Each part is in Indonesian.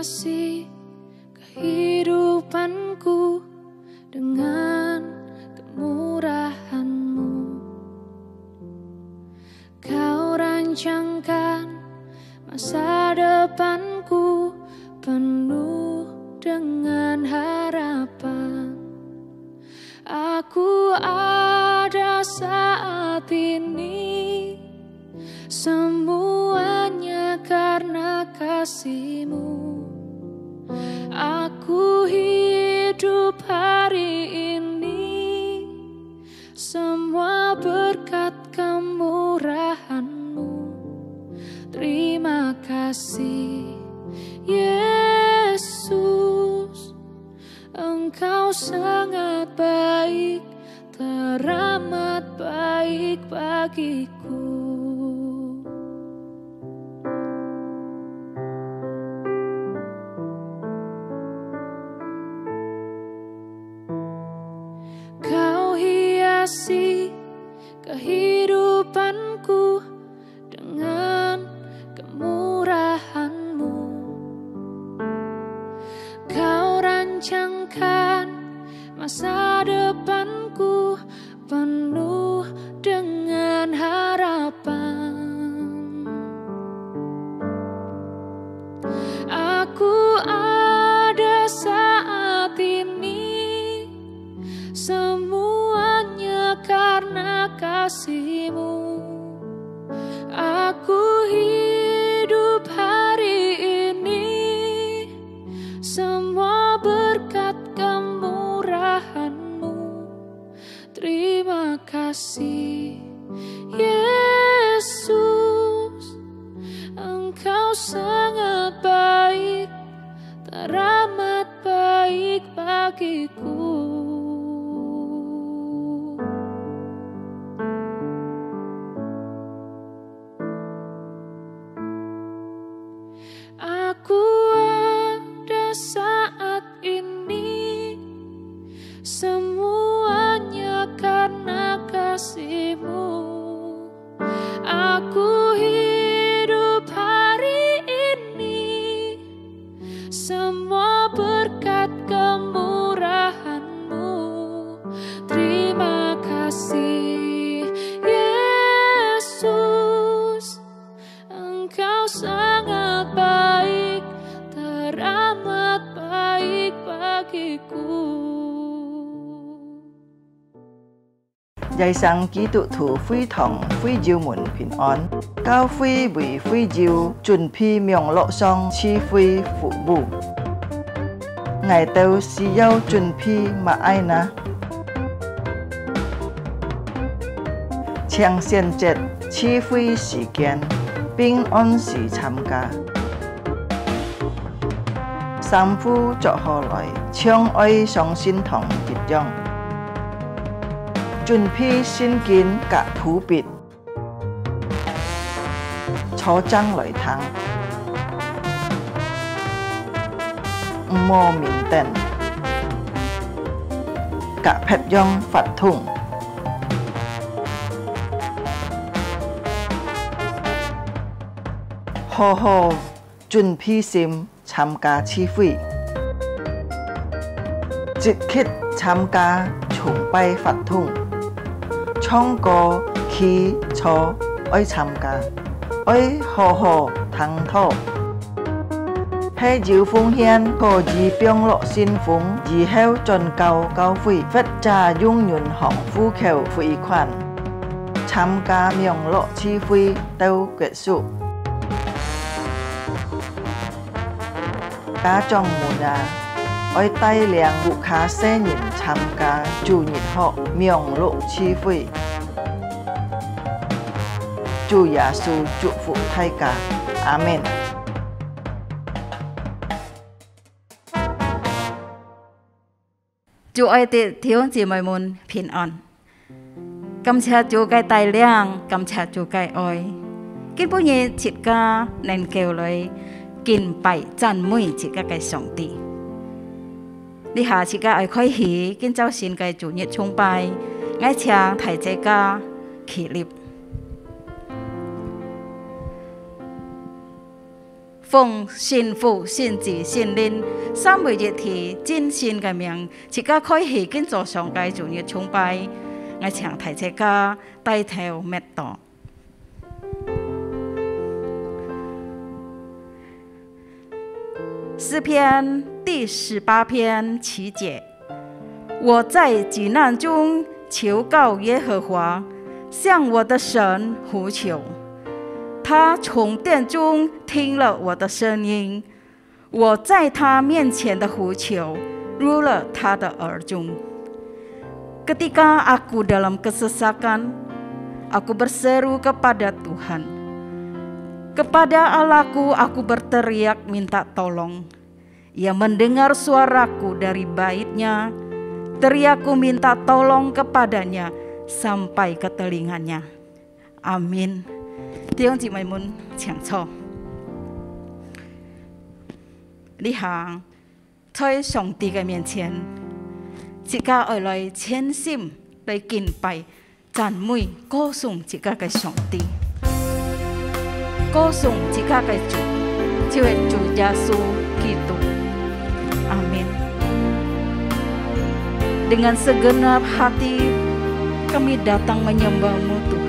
hiasi kehidupanku dengan kemurahan-Mu. Kau rancangkan masa depanku penuh dengan harapan. Aku ada saat ini, semuanya karena kasih-Mu. Aku hidup hari ini, semua berkat kemurahan-Mu. Terima kasih Yesus, Engkau sangat baik, teramat baik bagiku. Kau hiasi kehidupanku dengan kemurahan-Mu. Kau rancangkan masa depanku penuh dengan harapan. Aku ada saat ini, semuanya karena kasih-Mu. Aku hidup hari ini, semua berkat kemurahan-Mu. Terima kasih Yesus, Engkau sangat baik, teramat baik bagiku. Aku ada saat ini, semuanya karena kasih-Mu. Aku hidup hari ini, semua berkat kemurahan-Mu. Terima kasih Yesus, Engkau sangat baik, teramat baik bagiku. Giai sang ký tụ thủ phi thòng phi diêu muộn bình an, cao phi vì phi diêu chuẩn phi miệng lộ song chi phi phụ bù. Ngài tâu si yêu chuẩn phi mà ai na. Chàng xiên chết chi phi時間，平安時參加。三夫作何來，相愛上心同結將。準備先見隔普別，坐爭來談，唔摸面燈，隔劈央發通。好好準備先參加聚會，即刻參加崇拜法通。唱歌、起坐愛參加，愛好好聽討。喺要奉獻個義병樂先鋒，以後進教會，佛家永遠行呼求匯款，參加명樂聚會到結束。家長們啊，愛帶領顧客新人參加主日學명樂聚會。主耶穌祝福大家，阿們。主愛的弟兄姊妹們平安，感謝主嘅帶領，感謝主嘅愛。今半夜節家能叫你敬拜讚美節家嘅上帝。你下節家愛開始，今朝先嘅主日崇拜，愛請大家起立。奉信父、信子、信灵三位一体真神嘅名，自家開起跟做上界主日崇拜，我請大家帶頭默禱。詩篇第18篇7節：我在急難中求告耶和華，向我的神呼求。他從殿中聽了我的聲音，我在他面前的呼求入了他的耳中。Ketika aku dalam kesesakan, aku berseru kepada Tuhan. Kepada Allahku aku berteriak minta tolong. Ia mendengar suaraku dari baitnya, teriakku minta tolong kepadanya sampai ke telinganya. Amin. 弟兄姊妹們，請坐。你行在上帝嘅面前，自家愛來全心來敬拜、讚美、歌頌自家嘅上帝，歌頌自家嘅主，就係主耶穌基督。Amin. Dengan segenap hati kami datang menyembah-Mu Tuhan.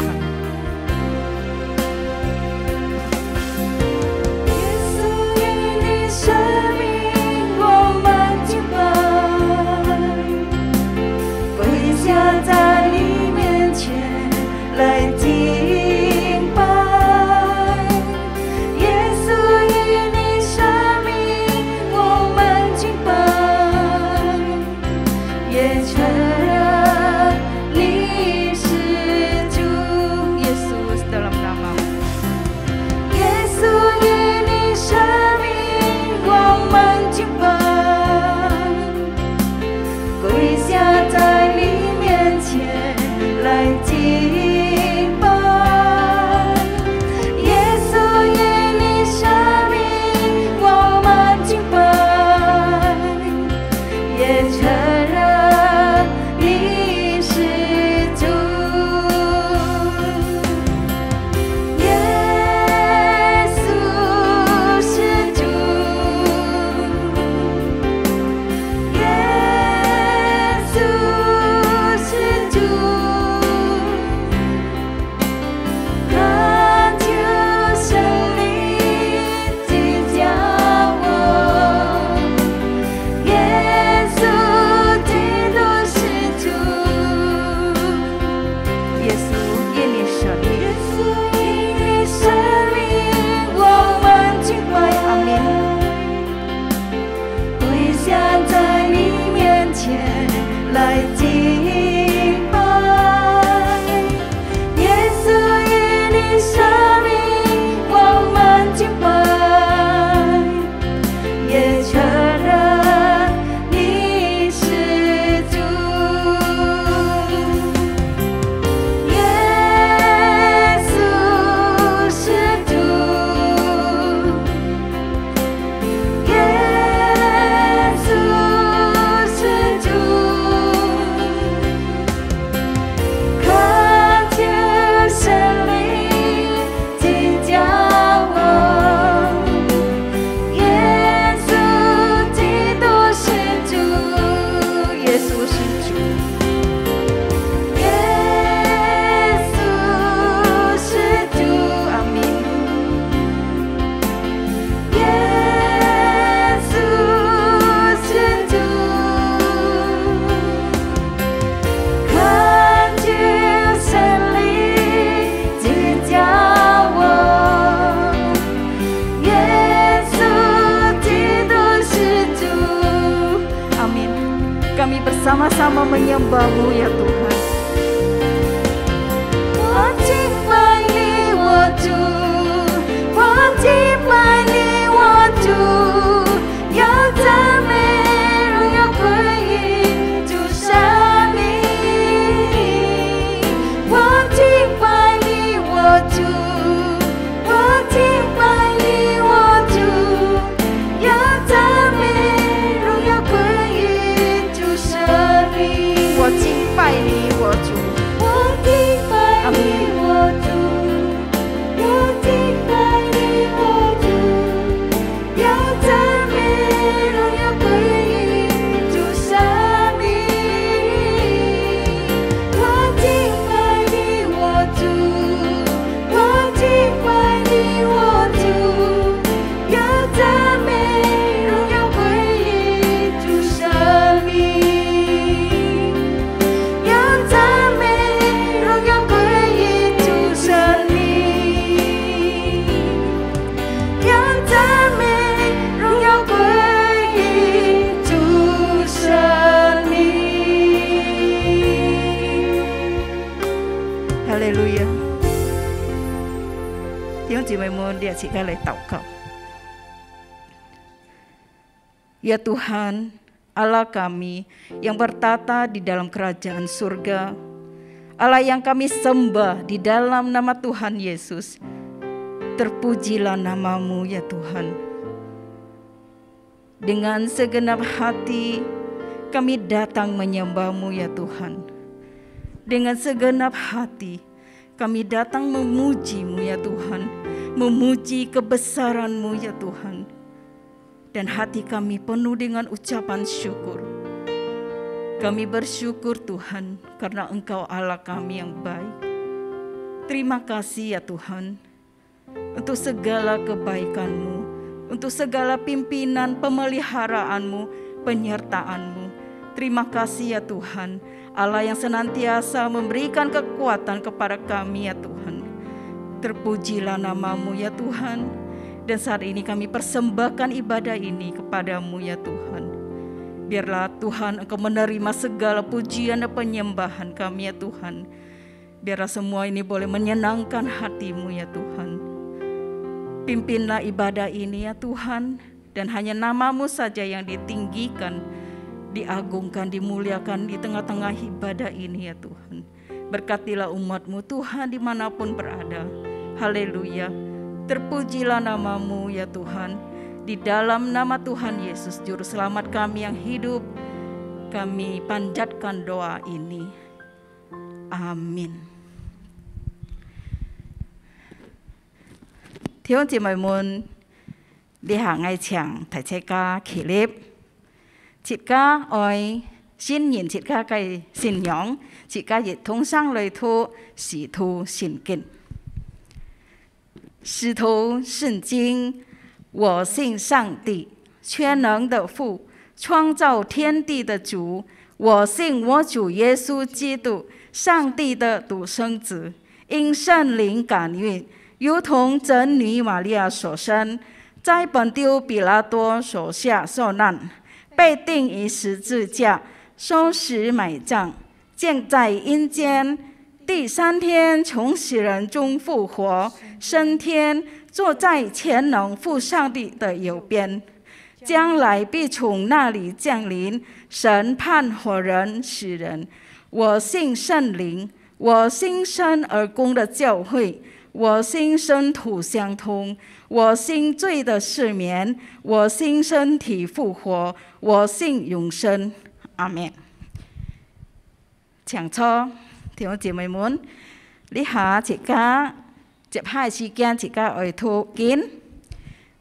Bersama-sama menyembah-Mu ya Tuhan. 我敬拜你，我主，我敬拜你，我主，要赞美荣耀归于主生命。我敬拜你，我主，我敬拜你，我主，要赞美荣耀归于主生命。我敬拜你，我主，我敬拜你，我们dia kita来祷告。Ya Tuhan, Allah kami yang bertata di dalam kerajaan surga, Allah yang kami sembah di dalam nama Tuhan Yesus, terpujilah namamu ya Tuhan. Dengan segenap hati kami datang menyembahmu ya Tuhan. Dengan segenap hati kami datang memujimu ya Tuhan, memuji kebesaranmu ya Tuhan. Dan hati kami penuh dengan ucapan syukur. Kami bersyukur Tuhan karena Engkau Allah kami yang baik. Terima kasih ya Tuhan untuk segala kebaikan-Mu, untuk segala pimpinan pemeliharaanmu, penyertaan-Mu. Terima kasih ya Tuhan, Allah yang senantiasa memberikan kekuatan kepada kami ya Tuhan. Terpujilah namamu ya Tuhan. Dan saat ini kami persembahkan ibadah ini kepadamu ya Tuhan. Biarlah Tuhan Engkau menerima segala pujian dan penyembahan kami ya Tuhan. Biarlah semua ini boleh menyenangkan hatimu ya Tuhan. Pimpinlah ibadah ini ya Tuhan. Dan hanya namamu saja yang ditinggikan, diagungkan, dimuliakan di tengah-tengah ibadah ini ya Tuhan. Berkatilah umatmu Tuhan dimanapun berada. Haleluya. Terpujilah namamu ya Tuhan. Di dalam nama Tuhan Yesus Juru Selamat kami yang hidup, kami panjatkan doa ini. Amin. 弟兄姊妹們，你行愛牆提車家企立，切家愛先言切家嘅信仰，切家亦通上嚟托使徒信經。使徒圣经，我信上帝，全能的父，创造天地的主。我信我主耶稣基督，上帝的独生子，因圣灵感孕，如同真女玛利亚所生，在本丢比拉多手下受难，被钉于十字架，受死埋葬，降在阴间。第三天从死人中复活，升天，坐在全能父上帝的右边，将来必从那里降临，审判活人死人。我信圣灵，我信生而公的教会，我信生土相通，我信罪的赦免，我信身体复活，我信永生。阿們。請坐。弟兄姊妹們，你下自家接下時間自家愛讀經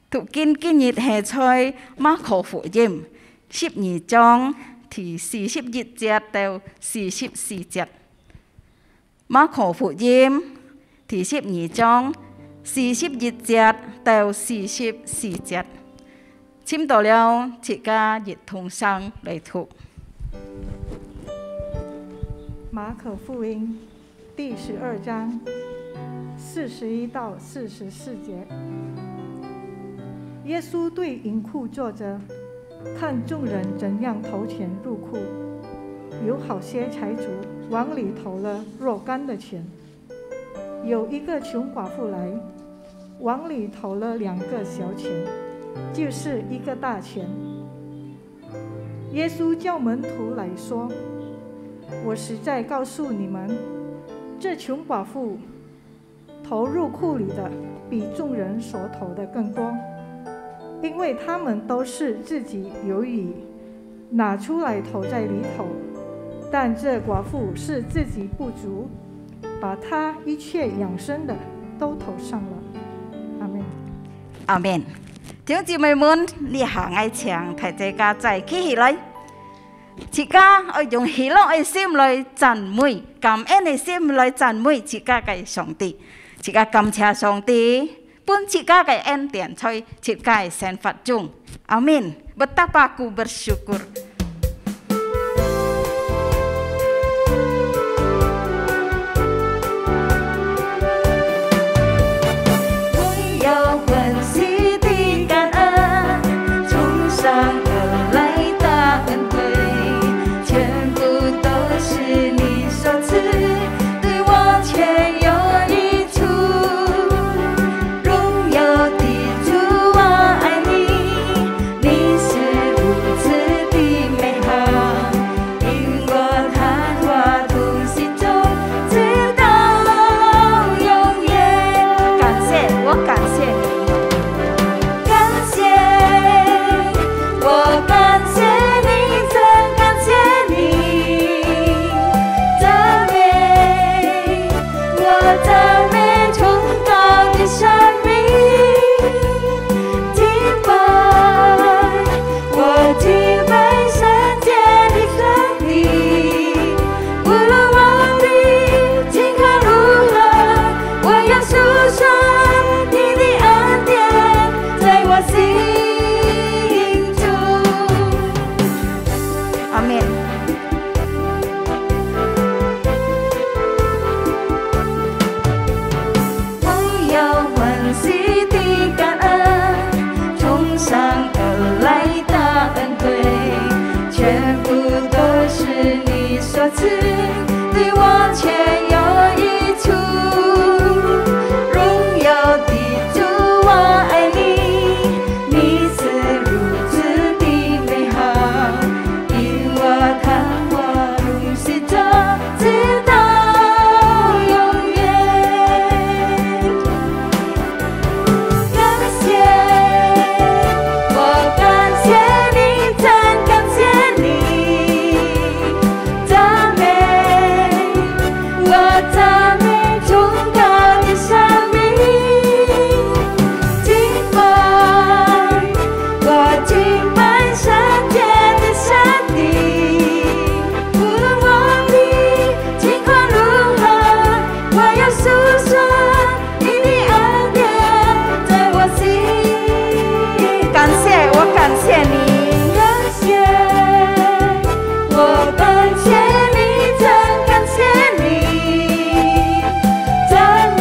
今日係在馬可福音12章第41節到44節。馬可福音第12章41節到44節。簽到了，自家亦同上嚟讀。馬可福音第12章41到44節。耶穌對銀庫坐着，看眾人怎樣投錢入庫，有好些財主往裡投了若干的錢。有一個窮寡婦來，往裡投了2個小錢，就是1個大錢。耶穌叫門徒來說，我實在告訴你們，這窮寡婦投入庫裡的比眾人所投的更多，因為他們都是自己有餘，拿出來投在裡頭，但這寡婦是自己不足，把她一切養生的都投上了。阿們。阿們。弟兄姊妹們，你行愛牆提這家在企起來。自家愛用喜樂嘅心來讚美，感恩嘅心來讚美自家嘅上帝，自家感謝上帝，pun自家嘅恩典在自家嘅生活中。Amin. Betapa aku bersyukur. 次对我却有益处。荣耀的主，我爱你，你是如此的美好，与我谈话永是这直到永远。感谢，我感谢你，真感谢你，赞美，我赞美崇高的生命，敬拜，我敬拜圣洁的上帝。无论我的情况如何，我要诉说你的恩典在我心。感谢，我感谢你，感谢，我感谢你，真感谢你，赞美，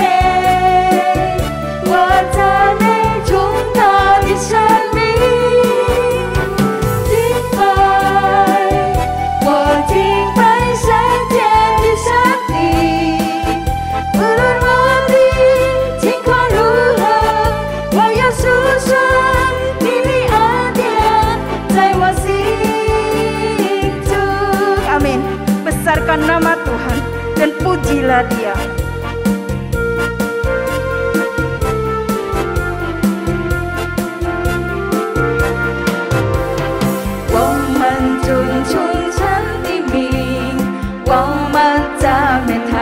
我赞美崇高的生命，敬拜，我敬拜圣洁的上帝。无论我的情况如何，我要诉说你的恩典在我心中。Amin. Besarkan nama Tuhan dan pujilah Dia. 我们尊崇神的名，我们赞美他，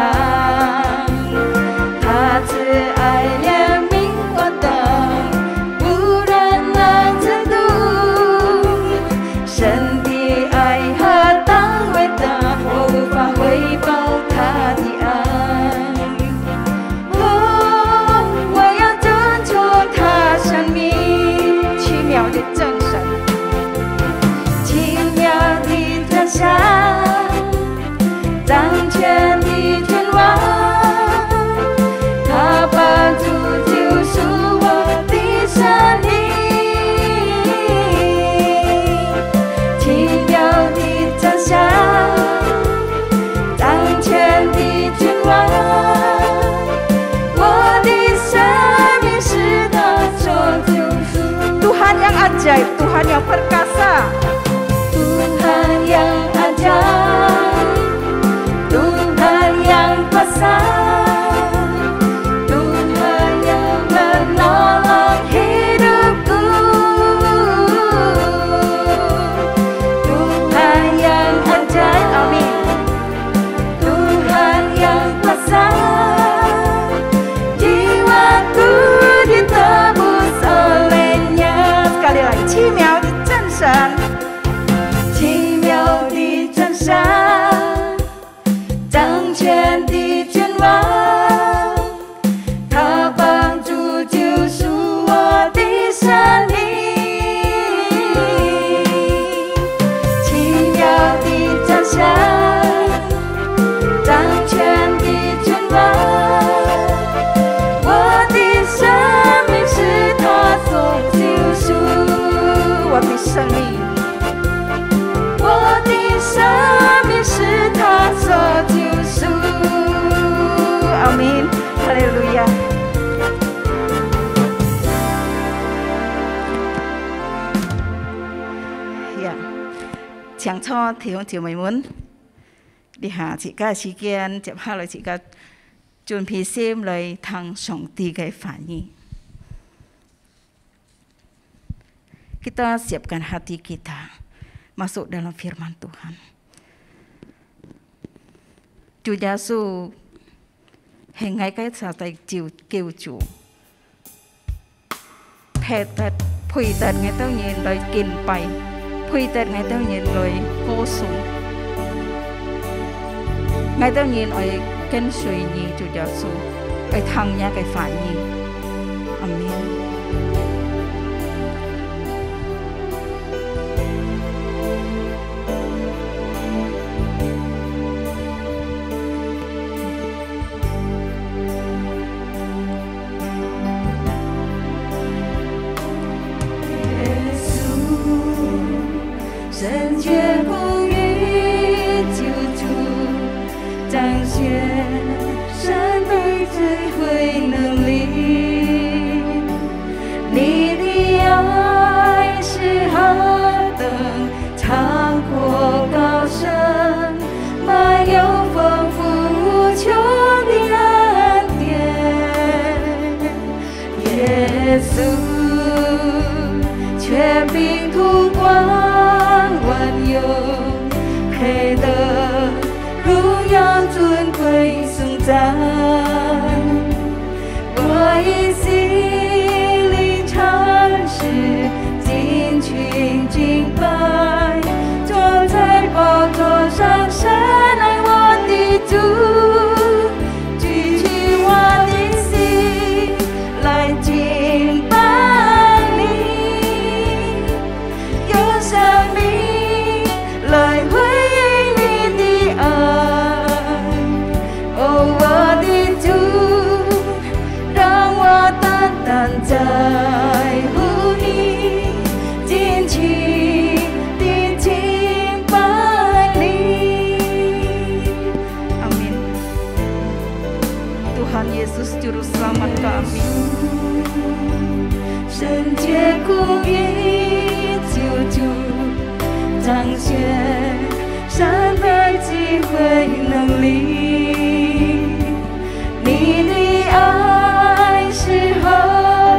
他慈爱怜悯我等，无人能知足。神的爱何等伟大，我无法回报他的爱。哦，我要尊崇他生命，奇妙的真神，奇妙的真相，掌权的君王，他帮助救赎我的生命，奇妙的真相，掌权的君王，我的生命是他所救赎。Tuhan yang ajaib, Tuhan yang perkasa, Tuhan yang ajaib, Tuhan yang kuasa, Tuhan yang menolong hidupku, Tuhan yang ajaib, amin, Tuhan yang kuasa, jiwaku ditebus olehnya. Sekali lagi, 奇妙的真神，奇妙的真神，掌权的君王，他帮助救赎我的生命，奇妙的真神，掌权的君王，我的生命是他所救赎，我的生命，我的生命是他所救赎。Amin. Haleluya. Dạ, chẳng cho thì ông chiều mày muốn đi hạ chị ca sĩ kiên chụp hai lời chị ca chuẩn bị xem lời thằng sống tì cái phản nhi. Kita siapkan hati kita masuk dalam firman Tuhan. Chúa Giêsu hình ngay cái sao tay chịu kêu Chúa. Thẹt thẹt phui tẹt ngay tao nhìn lời kinh bay, phui tẹt ngay tao nhìn lời cô sung. Ngay tao nhìn ở kênh suy nhi Chúa Giêsu, ở thằng nhà cái phải nhi. Amen. Hãy subscribe cho kênh Ghiền Mì Gõ để không bỏ lỡ 我以心灵诚实尽群敬拜，坐在宝座上神爱我的主，举起我的心来敬拜你，用生命来回应你的爱。哦，我的主，让我单单在乎你，尽情地敬拜你。Amin. Tuhan Yesus Juru Selamat kami. 圣洁公义救主，彰显善待机会能力。你的爱是何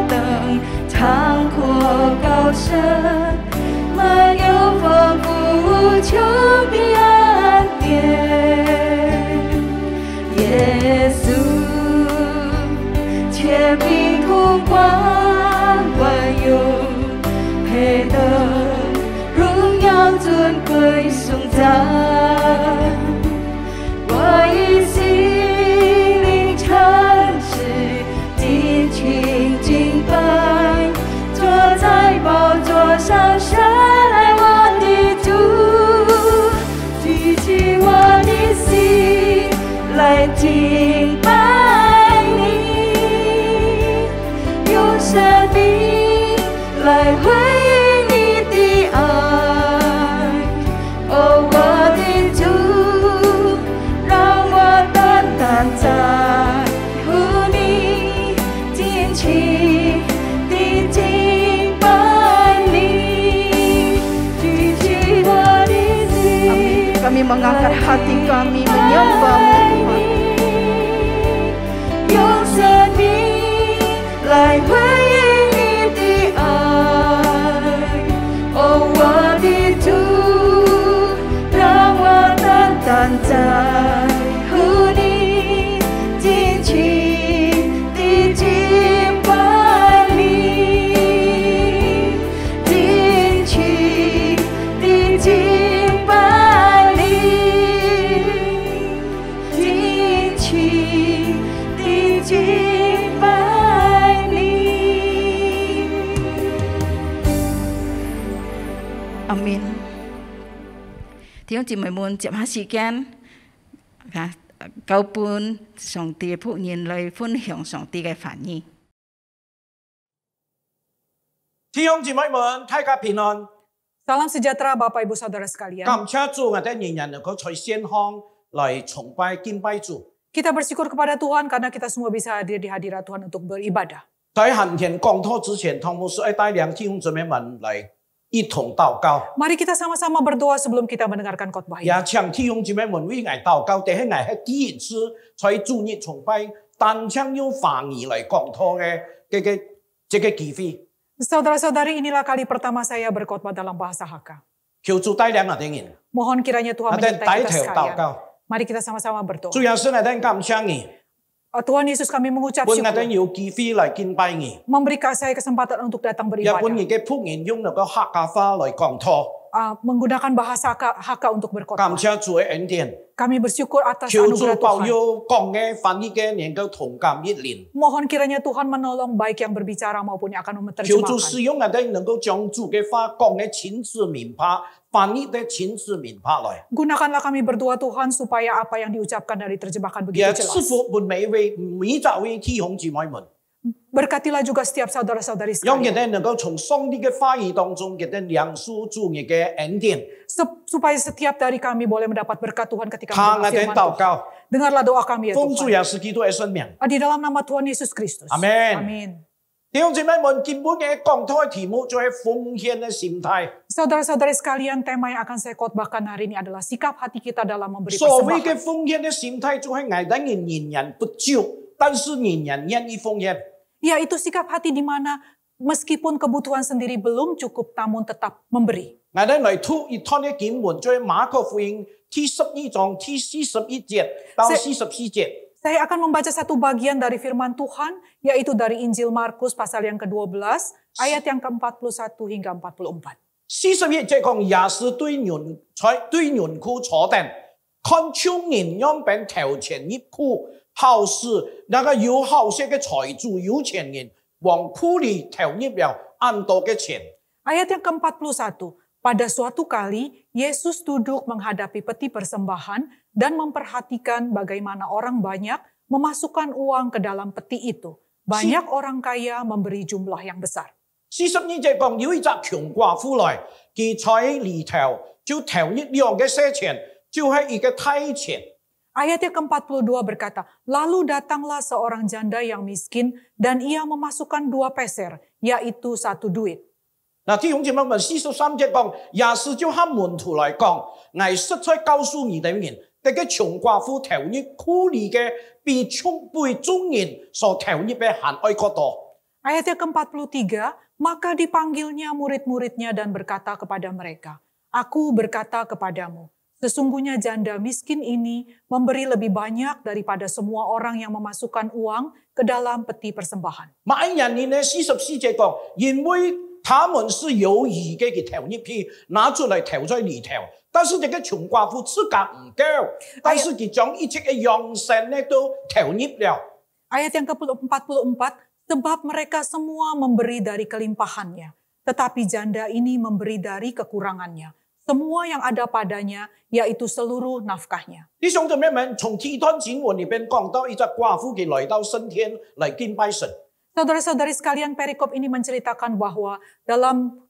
等长阔高深，满有丰富无穷的恩典。耶稣，权柄统管万有，配得荣耀尊贵颂赞。我以心灵诚实尽群敬拜，坐在宝座上神爱我的主，举起我的心来敬拜你，用生命来回应你的爱。哦，我的主，让我单单在乎你，尽情地敬拜你，举起我的心。Kami mengangkat hati kami menyembah-Mu Tuhan. 用生命来回应你的爱。哦，我的主，让我单单在乎你，尽情地敬拜你，尽情地敬拜你，尽情地敬拜你。Amin. 弟兄姊妹們，接下時間交伴上帝嘅僕人來分享上帝嘅話語。弟兄姊妹們，大家平安。 Salam sejahtera Bapak Ibu Saudara sekalian. 感謝主，我哋仍然能夠在線上來崇拜敬拜主。 Kita bersyukur kepada Tuhan karena kita semua bisa hadir di hadirat Tuhan untuk beribadah. 在行前講道之前，湯牧師要帶領弟兄姊妹們來一同禱告。 Mari kita sama-sama berdoa sebelum kita mendengarkan khotbah 也 ini. 請弟兄姊妹們為愛禱告，但係我係第一次在主日崇拜單槍用法語來講道嘅這個機會。 Saudara-saudari, inilah kali pertama saya berkhotbah dalam bahasa Hakka. 求主帶領我哋人， Mohon kiranya Tuhan 我哋 menyertai 帶 kita 頭禱 sekalian. 告。 Mari kita sama-sama berdoa. 主耶穌，我哋感謝你， Tuhan Yesus, kami mengucap 本我哋 syukur 有機會來敬拜你， memberi saya kesempatan untuk datang 也本 beribadah. 你嘅僕人用那個客家話來講道。 Menggunakan bahasa Hakka untuk 感 berkhotbah. 謝主嘅恩典。 Kami bersyukur atas 求主 anugerah 保 Tuhan. 佑講嘅翻譯嘅能夠同感一連。 Mohon kiranya Tuhan menolong baik yang berbicara maupun yang akan 求主 menerjemahkan. 使用我哋能夠將主嘅話講嘅親自明白，翻譯嘅親自明白來。 Gunakanlah kami berdoa Tuhan supaya apa yang diucapkan dan diterjemahkan 也 begitu 賜 jelas. 福每一位弟兄姊妹們， Berkatilah juga setiap saudara-saudari 讓我 sekalian. 哋能夠從上帝嘅話語當中，我哋領受主嘅恩典。 Supaya setiap dari kami boleh mendapat berkat Tuhan ketika 聽我 mendengar 哋 firman 禱 Tuhan. 告， Dengarlah doa kami ya 奉主 Tuhan. 耶穌基督嘅聖名。 Di dalam nama Tuhan Yesus Kristus. Amin. Amin. 弟兄姊妹們，根本嘅講道嘅題目就係奉獻嘅心態。 Saudara-saudari sekalian, tema yang akan saya khotbahkan hari ini adalah sikap hati kita dalam memberi 所謂嘅 persembahan. 奉獻嘅心態就係我哋人人不足，但是人人願意奉獻。 Yaitu sikap hati di mana meskipun kebutuhan sendiri belum cukup, namun tetap memberi. 我哋嚟讀一段嘅經文，就係馬可福音第12章第41節到44節。Saya akan membaca satu bagian dari firman Tuhan, yaitu dari Injil Markus pasal yang ke-12, ayat yang ke-41 hingga 44. 41節講耶穌對園區坐定，看窮人樣餅投錢入庫，後是那個有好些嘅財主有錢人往庫裏投入了很多嘅錢。 Ayat yang ke-41, pada suatu kali Yesus duduk menghadapi peti persembahan dan memperhatikan bagaimana orang banyak memasukkan uang ke dalam peti itu. Banyak orang kaya memberi jumlah yang besar. 42節講有一隻窮寡婦來，佢在裏頭就投入兩個些錢，就係一個太錢。 Ayat yang ke-42 berkata, lalu datanglah seorang janda yang miskin dan ia memasukkan 2 peser, yaitu 1 duit. 嗱，弟兄姊妹們，43節講，耶穌就向門徒來講，我實在告訴你哋人，這個窮寡婦投入庫裏嘅比眾人所投入嘅還愛過多。 Ayat yang ke-43, maka dipanggilnya murid-muridnya dan berkata kepada mereka, Aku berkata kepadamu, sesungguhnya janda miskin ini memberi lebih banyak daripada semua orang yang memasukkan uang ke dalam peti persembahan. 馬人呢44節講，因為他們是有意嘅去投入去，拿出來投在裏頭。但是這個窮寡婦資格唔夠，但是佢將一切嘅羊牲呢都投入了。 Ayat yang ke-44, sebab mereka semua memberi dari kelimpahannya, tetapi janda ini memberi dari kekurangannya. Semua yang ada padanya, yaitu seluruh nafkahnya. 弟兄姊妹們，從提多經文裏邊講到一隻寡婦佢來到聖殿來敬拜神。 Saudara-saudari sekalian, perikop ini menceritakan bahwa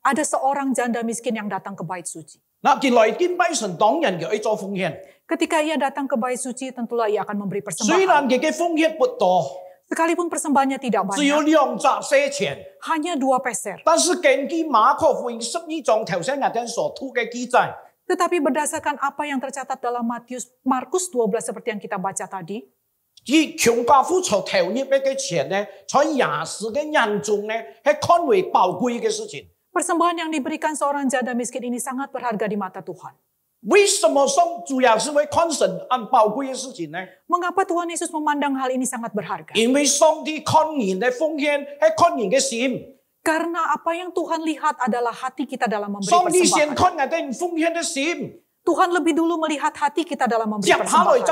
ada seorang janda miskin yang datang ke bait suci. 嗱，佢來敬拜神，當然佢要做奉獻。 Ketika ia datang ke bait suci, tentulah ia akan memberi 雖然 persembahan. 佢嘅奉獻不多， Sekalipun persembahannya tidak 只有 banyak, 2些錢， hanya 2 peser. 但是根據馬可福音12章頭先我哋所讀嘅記載， Tetapi berdasarkan apa yang tercatat dalam Markus 12 seperti yang kita baca tadi, 而窮寡婦所投入嘅錢呢，在耶穌嘅眼中呢，係看為寶貴嘅事情。 persembahan yang diberikan seorang janda miskin ini sangat berharga di mata Tuhan. 為什麼說主要是為看神很寶貴嘅事情呢？ Mengapa Tuhan Yesus memandang hal ini sangat berharga? 因為上帝看人嘅奉獻係看人嘅心， Karena apa yang Tuhan lihat adalah hati kita dalam memberi 上帝先 persembahan. 看我哋奉獻嘅心， Tuhan lebih dulu melihat hati kita dalam memberi 接下來 persembahan. 將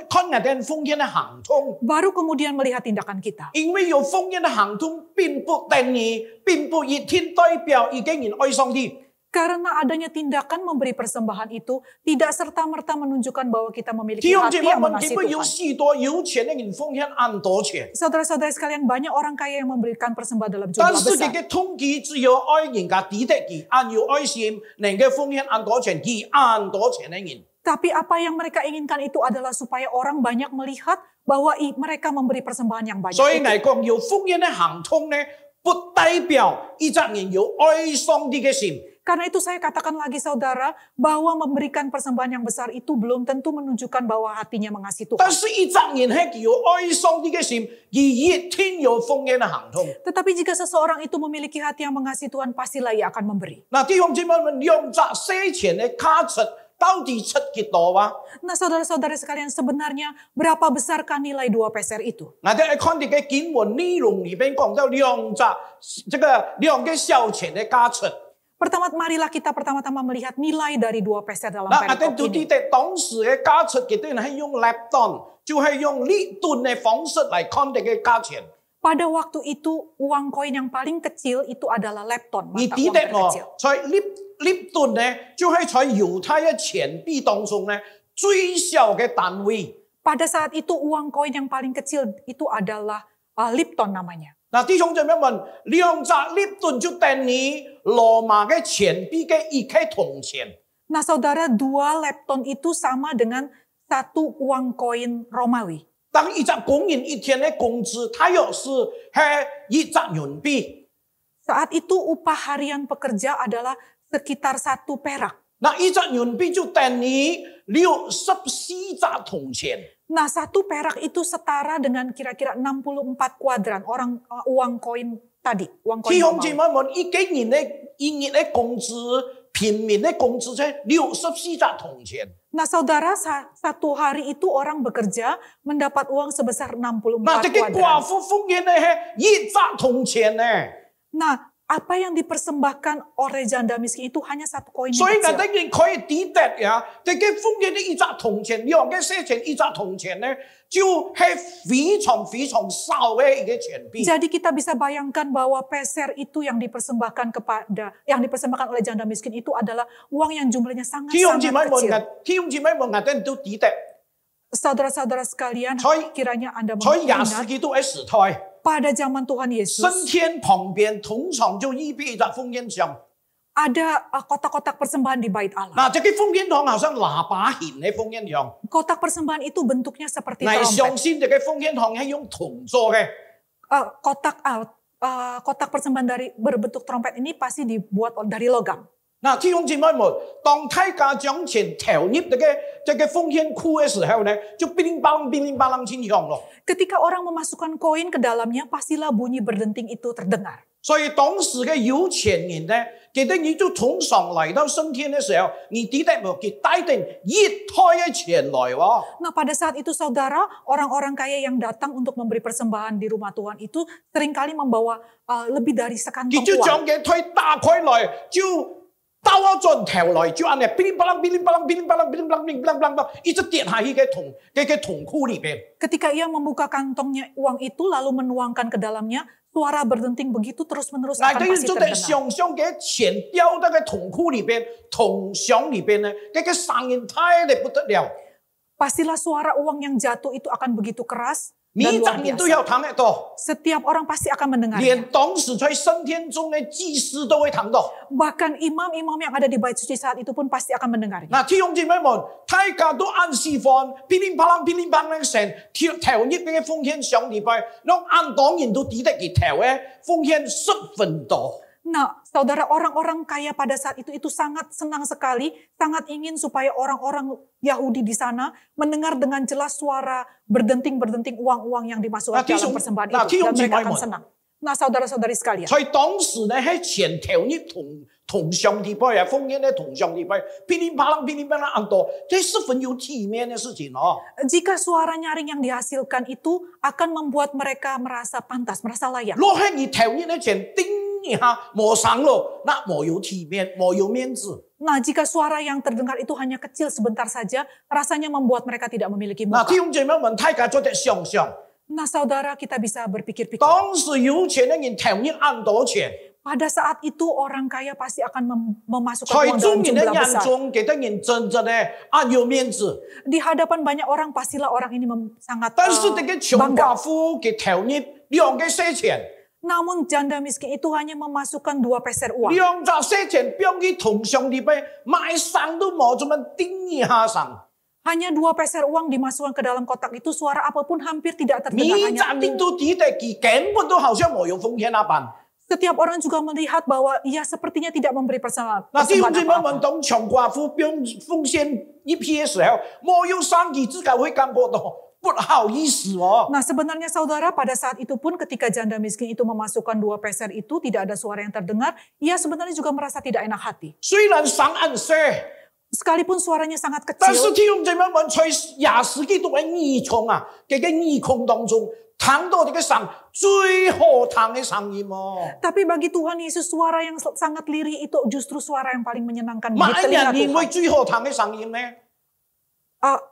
看我哋奉獻嘅行動。 Baru kemudian melihat tindakan kita. 因為有奉獻嘅行動並不定義，並不一定代表一個人愛上帝。 Karena adanya tindakan memberi persembahan itu tidak serta-merta menunjukkan bahwa kita memiliki 弟兄 hati 姊妹 yang 們， mengasihi 點會有 Tuhan. 許多有錢嘅人奉獻很多錢？ Saudara-saudara sekalian, banyak orang kaya yang memberikan persembahan dalam 但 jumlah 是 besar. 佢嘅統計只有愛人家抵得佢，按有愛心，能夠奉獻很多錢，佢很多錢嘅人。 Tapi apa yang mereka inginkan itu adalah supaya orang banyak melihat bahwa mereka memberi persembahan yang banyak. 所以 itu. 我講有奉獻嘅行動呢，不代表一隻人有愛上帝嘅心。 Karena itu saya katakan lagi saudara, bahwa memberikan persembahan yang besar itu belum tentu menunjukkan bahwa hatinya mengasihi 但 Tuhan. 是一隻人係有愛上帝嘅心，而一定有奉獻嘅行動。 Tetapi jika seseorang itu memiliki hati yang mengasihi Tuhan, pastilah ia akan memberi. 嗱，弟兄姊妹們，用這些錢嘅價值到底出幾多啊？ Nah saudara-saudara sekalian, sebenarnya berapa besarkah nilai 2 peser itu? 我哋看啲嘅經文內容裏邊講到兩個小錢嘅價值。 Marilah kita pertama-tama melihat nilai dari 2 peser dalam 嗱，我哋 perikop 到 ini. 底當時嘅價值佢哋係用立噸，就係用呢噸嘅方式嚟看啲嘅價錢。 Pada waktu itu, uang koin yang paling kecil itu adalah lepton, 而 mata 啲 uang 嘅我 terkecil. 在呢噸呢，就係在猶太嘅錢幣當中呢最小嘅單位。 Pada saat itu, uang koin yang paling kecil itu adalah lipton namanya. 嗱，弟兄姊妹們，2呢噸就等於羅馬嘅錢幣嘅1塊銅錢。 Nah saudara, 2 lepton itu sama dengan 1 uang koin Romawi. 當一隻工人一天嘅工資，大約是係1隻人幣。 Saat itu upah harian pekerja adalah sekitar 1 perak. 嗱，1隻人幣就等於64隻銅錢。 Nah 1 perak itu setara dengan kira-kira 64 kuadran uang koin tadi. Uang koin 弟兄姊 Romawi. 妹們，一個人嘅工資，平民嘅工資係64隻銅錢。Nah saudara, satu hari itu orang bekerja mendapat uang sebesar 64 那这个寡 kuadran. 妇奉献的是一扎铜钱呢。 Nah, apa yang dipersembahkan oleh janda miskin itu hanya satu koin 所以 yang 我 kecil. 哋可以抵得呀，这个奉献的一扎铜钱，两个色钱一扎铜钱呢，就是非常非常少的一个钱币。 Jadi kita bisa bayangkan bahwa peser itu yang dipersembahkan oleh janda miskin itu adalah uang yang jumlahnya 弟兄姊妹 sangat-sangat 們， kecil. 弟兄姊妹們，我哋都抵得。 Saudara-saudara sekalian, Sorry. kiranya Anda 所以耶穌 mengingat 基督嘅時代， pada zaman Tuhan Yesus 升天旁邊通常就預備一紮奉獻箱。 ada kotak-kotak persembahan di bait Allah. 嗱，這個奉獻箱好像喇叭形嘅奉獻箱， Kotak persembahan itu bentuknya seperti 嗱，相 trompet. 信這個奉獻箱係用銅做嘅。 Kotak persembahan berbentuk trompet ini pasti dibuat dari logam. 嗱，弟兄姊妹們，當大家將錢投入這個奉獻庫嘅時候呢，就乒鈴乓啷輕響咯。 Ketika orang memasukkan koin ke dalamnya, pastilah bunyi berdenting itu terdengar. 所以當時嘅有錢人呢，記得你就通常嚟到升天嘅時候，你抵得冇佢帶定一袋嘅錢來喎。 Nah pada saat itu saudara, orang-orang kaya yang datang untuk memberi persembahan di rumah Tuhan itu seringkali membawa lebih dari 佢 sekantong 就 uang. 將嘅袋打開來，就兜一轉頭來，就按呢乒鈴乓啷一直跌下去嘅銅庫裏邊。 Ketika ia membuka kantongnya uang itu lalu menuangkan ke dalamnya, suara berdenting begitu terus-menerus 嗱， akan 你 pasti 就得 terdengar. 想象嘅錢掉到嘅銅庫裏邊、銅箱裏邊呢，嗰個聲音太得不得了， Pastilah suara uang yang jatuh itu akan begitu keras 每 dan 一 luar 人都 biasa. 有聽得到， Setiap orang pasti akan mendengarnya. 連當時在升天中嘅祭司都會聽到。 Bahkan imam-imam yang ada di bait suci saat itu pun pasti akan mendengarnya. 嗱，弟兄姊妹們，大家都按時放，乒鈴乓啷聲，投入嘅奉獻上禮拜，讓按當然都抵得佢投嘅奉獻10分多。 Nah, saudara, orang-orang kaya pada saat itu sangat senang sekali, sangat ingin supaya orang-orang Yahudi di sana mendengar dengan jelas suara berdenting-berdenting uang-uang yang dimasukkan ke dalam persembahan itu. Dan mereka akan senang. Nah, saudara-saudari sekalian. 所以當時呢，喺前投入銅上禮拜啊，奉獻嘅銅上禮拜，乒鈴乓啷按多，這十分有體面嘅事情哦。 Jika suara nyaring yang dihasilkan itu akan membuat mereka merasa pantas, merasa layak. 若係你投入嘅錢叮一下冇聲咯，那冇有體面，冇有面子。 Nah, jika suara yang terdengar itu hanya kecil sebentar saja, rasanya membuat mereka tidak memiliki 嗱， muka. 弟兄姊妹們，大家做得想象， Nah, saudara, kita bisa berpikir-pikir. 當時有錢嘅人投入按多錢， Pada saat itu orang kaya pasti akan memasukkan 在 uang 眾 dalam 人嘅 jumlah 眼 besar. 中，記得人真正咧按有面子。 Di hadapan banyak orang pastilah orang ini sangat 但是這個窮 bangga. 寡婦嘅投入兩個色錢， Namun janda miskin itu hanya memasukkan 2 peser uang. 兩紮色錢變去銅上裏邊，買聲都冇，做乜叮一下聲？ Hanya 2 peser uang dimasukkan ke dalam kotak itu, suara apapun hampir tidak 每 terdengar. 一 Hanya 人 ting. 都抵得佢根本都好像冇有奉獻一般。 Setiap orang juga melihat bahwa ia sepertinya tidak memberi persembahan 嗱，弟兄姊妹 apa-apa. 們，當窮寡婦變奉獻一批嘅時候，冇有生意，自己會感覺到不好意思哦。 Nah sebenarnya saudara pada saat itu pun ketika janda miskin itu memasukkan 2 peser itu tidak ada suara yang terdengar, ia sebenarnya juga merasa tidak enak hati. 雖然聲很細， Sekalipun suaranya sangat 但是 kecil, 弟兄姊妹們，在廿世紀度嘅耳孔啊嘅耳孔當中，聽到呢個聲最好聽嘅聲音哦。 tapi bagi Tuhan Yesus suara yang sangat lirih itu justru suara yang paling menyenangkan di 乜 telinga 人認為 Tuhan. 最好聽嘅聲音呢？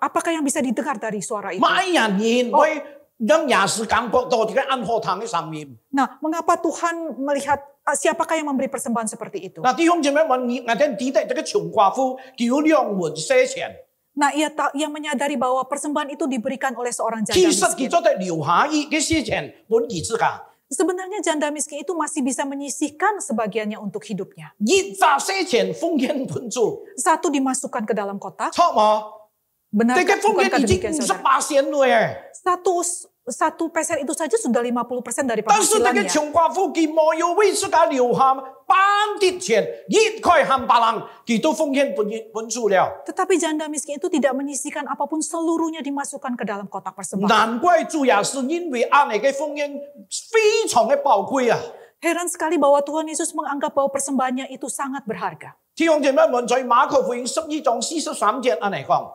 Apakah yang bisa didengar dari suara itu? 乜人認為讓廿世感覺到呢個很好聽嘅聲音？ Nah, mengapa Tuhan melihat siapakah yang memberi persembahan seperti itu? 嗱，弟兄姊妹們，我哋抵得呢個窮寡婦叫兩門色錢， Nah, ia menyadari bahwa persembahan itu diberikan oleh seorang janda 其實佢 miskin. 做得留下一嘅色錢本兒自家， Sebenarnya janda miskin itu masih bisa menyisihkan sebagiannya untuk hidupnya. 一紮色錢奉獻本主， Satu dimasukkan ke dalam kotak. 錯冇？ Benar 呢個奉獻 bukankah 已經 demikian 58 saudara? 線嘞。 Satu peser itu saja sudah 50% dari 但是呢個 penghasilannya. 窮寡婦佢冇有為自家留下半啲錢，一塊冚唪唥佢都奉獻本主了。 Tetapi janda miskin itu tidak menyisihkan apapun, seluruhnya dimasukkan ke dalam kotak persembahan. 難怪主也是因為按呢個奉獻非常嘅寶貴啊！ Heran sekali bahwa Tuhan Yesus menganggap bahwa persembahannya itu sangat berharga. 弟兄姐妹們，在馬可福音12章43節安尼講。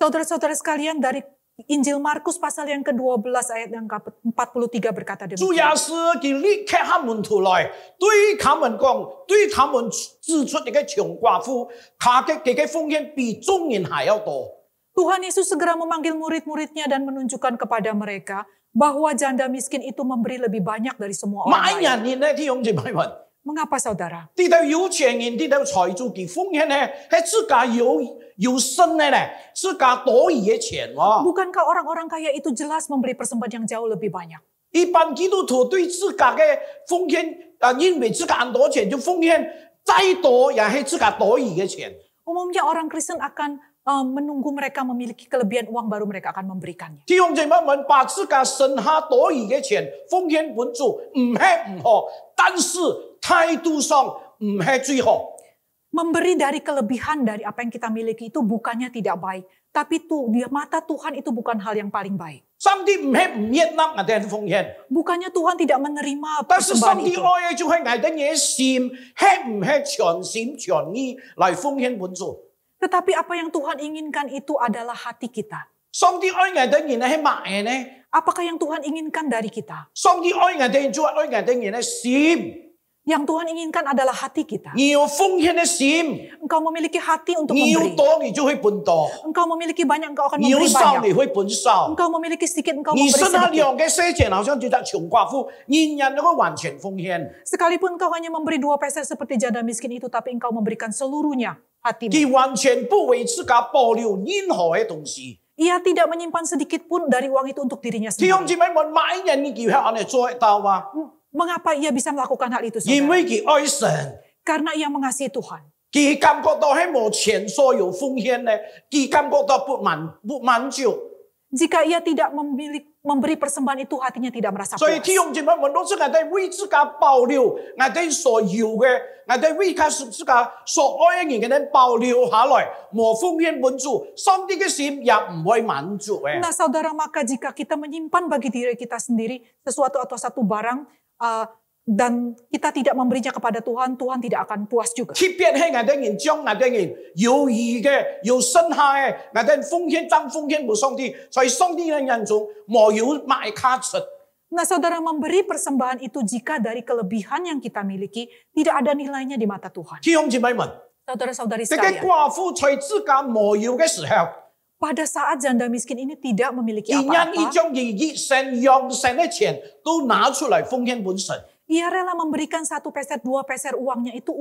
Saudara-saudara sekalian, dari Injil Markus pasal yang ke-12 ayat yang ke-43 berkata 主耶 demikian. 穌佢立刻他門徒來，對他們講，對他們指出一個窮寡婦，他嘅奉獻比眾人還要多。 Tuhan Yesus segera memanggil murid-muridnya dan menunjukkan kepada mereka bahwa janda miskin itu memberi lebih banyak dari semua orang 買 lain. 人呢，弟兄姐妹們， Mengapa saudara? 呢度有錢人，呢度財主佢奉獻呢，係自家有生嘅呢，自家多餘嘅錢喎。 Bukankah orang-orang kaya itu jelas memberi persembahan yang jauh lebih banyak? 一般基督徒對自家嘅奉獻，因為自家很多錢就奉獻，再多也係自家多餘嘅錢。 Umumnya orang Kristen akan menunggu mereka memiliki kelebihan uang baru mereka akan memberikannya. 弟兄姐妹們，把自家剩下多餘嘅錢奉獻本主，唔係唔好，但是態度上唔係最好。 Memberi dari kelebihan dari apa yang kita miliki itu bukannya tidak baik. Tapi di mata Tuhan itu bukan hal yang paling baik. 上帝唔係唔悅納我哋嘅奉獻， Bukannya Tuhan tidak menerima 但是 persembahan 上帝 itu. 愛嘅就係我哋嘅心，係唔係全心全意嚟奉獻本主？ Tetapi apa yang Tuhan inginkan itu adalah hati kita. 上帝愛我哋人係乜嘢呢？ Apakah yang Tuhan inginkan dari kita? 上帝愛我哋人就係愛我哋人嘅心， Yang Tuhan inginkan adalah hati kita. 你有奉獻嘅心， Engkau memiliki hati untuk 你有 memberi. 多你就會分多， Engkau memiliki banyak, engkau akan 你有 memberi 少 banyak. 你會分少。 Engkau memiliki sedikit, engkau 你 memberi 剩下 sedikit. 兩個些錢，好像就係窮寡婦，人人都會完全奉獻。 Sekalipun engkau hanya memberi 2 peser seperti janda miskin itu, tapi engkau memberikan seluruhnya hatimu. 佢完全不為自家保留任何嘅東西。 Ia tidak menyimpan sedikit pun dari uang itu untuk dirinya 弟兄 sendiri. 姊妹們，買人嘅叫係安尼做得到嗎？ Mengapa ia bisa melakukan hal itu, 因 saudara? 為佢愛神。 Karena ia mengasihi Tuhan. 佢感覺到係冇前所有奉獻呢，佢感覺到不滿足。 Jika ia tidak memberi persembahan itu, hatinya tidak merasa 所以弟 puas. 兄姊妹們，都是我哋為自家保留，我哋所有嘅，我哋為自家所愛嘅人嘅人保留下來，冇奉獻本主，上帝嘅心也唔會滿足嘅。 Nah saudara, maka jika kita menyimpan bagi diri kita sendiri sesuatu atau satu barang, dan kita tidak memberinya kepada Tuhan, Tuhan tidak akan puas juga. 特別係我哋人將我哋人有餘嘅、有剩下嘅，我哋奉獻當奉獻俾上帝，在上帝嘅眼中冇有賣價值。 Nah saudara, memberi persembahan itu jika dari kelebihan yang kita miliki, tidak ada nilainya di mata Tuhan. 弟兄姊妹們， Saudara-saudari 呢個 sekalian, 寡婦在自家冇有嘅時候， pada saat janda miskin ini tidak memiliki 佢願意 apa-apa, 將佢熱身用神嘅錢都拿出嚟奉獻本神。 ia rela memberikan 1 peser, 2 peser uangnya itu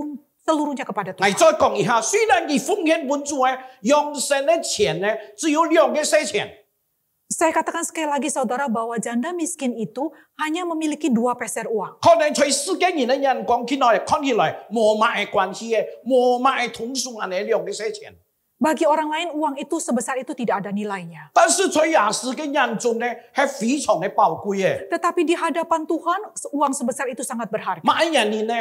seluruhnya kepada 嚟 Tuhan. 再講一下，雖然佢奉獻本主嘅用神嘅錢呢，只有2個些錢， Saya katakan sekali lagi saudara bahwa janda miskin itu hanya memiliki 2 peser uang. 可能在世界人嘅眼光看起來冇乜關係嘅，冇乜通數嘅2個些錢。 Bagi orang lain uang itu sebesar itu tidak ada nilainya. 但是在耶穌嘅眼中呢，係非常嘅寶貴嘅。 Tetapi di hadapan Tuhan uang sebesar itu sangat berharga. 乜原因呢？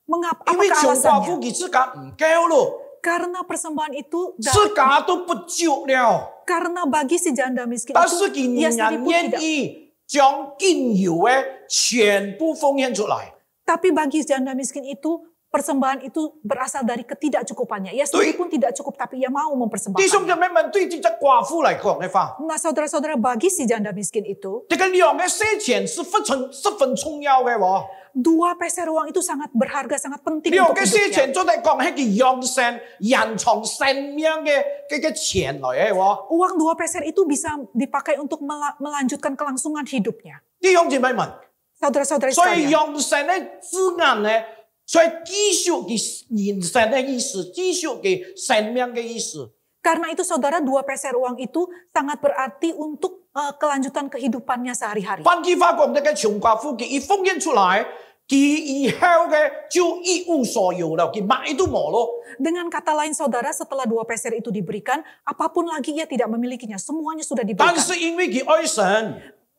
Mengapa? 因為 Apakah 窮寡婦 alasannya? 佢自家唔夠咯， Karena persembahan itu 自家都不足了。 karena bagi si janda miskin 但是 itu 佢 ia sendiri 仍 pun 然 tidak. 願意將僅有嘅全部奉獻出來。 Tapi bagi janda miskin itu persembahan itu berasal dari ketidakcukupannya. Ia sendiri pun tidak cukup tapi ia mau 弟兄 mempersembahkannya. 姐妹們，對這隻寡婦嚟講嘅話， Nah saudara-saudara, bagi si janda miskin itu 這個2個些錢是十分重要嘅喎。 2 peser uang itu sangat berharga, sangat penting 2 untuk 個些 hidupnya. 錢都係講係佢用神延長生命嘅錢嚟嘅喎。 Uang 2 peser itu bisa dipakai untuk melanjutkan kelangsungan hidupnya. 弟兄姐妹們， Saudara-saudari 所以 sekalian, 用神嘅字眼呢，所以繼續嘅人生嘅意思，繼續嘅生命嘅意思。 karena itu saudara 2 peser uang itu sangat berarti untuk kelanjutan kehidupannya sehari-hari. 換句話講，呢個窮寡婦佢一奉獻出來，佢以後嘅就一無所有了，佢乜都冇咯。 Dengan kata lain saudara, setelah 2 peser itu diberikan, apapun lagi ia tidak memilikinya, semuanya sudah 但 diberikan. 是因為佢愛神，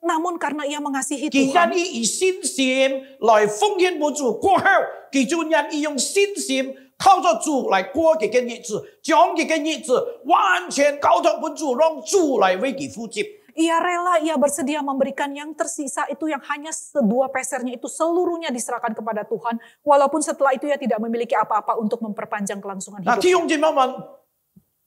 Namun karena ia mengasihi 佢 Tuhan, 願意以信心來奉獻本主過後，佢就願意用信心靠着主來過佢嘅日子，將佢嘅日子完全交託本主，讓主來為佢負責。Ia rela, ia bersedia memberikan yang tersisa itu, yang hanya 2 pesernya itu seluruhnya diserahkan kepada Tuhan. Walaupun setelah itu ia tidak memiliki apa-apa untuk memperpanjang kelangsungan 嗱，弟 hidup. 兄姊妹們，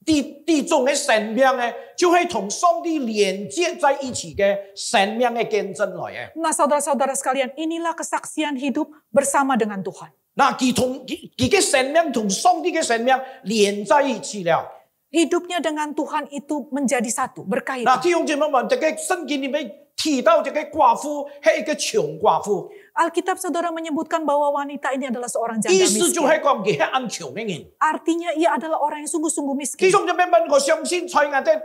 地種嘅生命嘅，就係同上帝連接在一起嘅生命嘅見證來嘅。 Nah saudara-saudara sekalian, inilah kesaksian hidup bersama dengan Tuhan. 嗱，佢嘅生命同上帝嘅生命連在一起了。 Hidupnya dengan Tuhan itu menjadi satu, 嗱， berkaitan. 弟兄姊妹們，這個聖經裏面提到這個寡婦係一個窮寡婦， Alkitab saudara menyebutkan bahwa wanita ini adalah seorang janda 意思就 miskin. 係講佢係按窮嘅人。 Artinya ia adalah orang yang sungguh-sungguh 弟 miskin. 兄姊妹們，我相信在我哋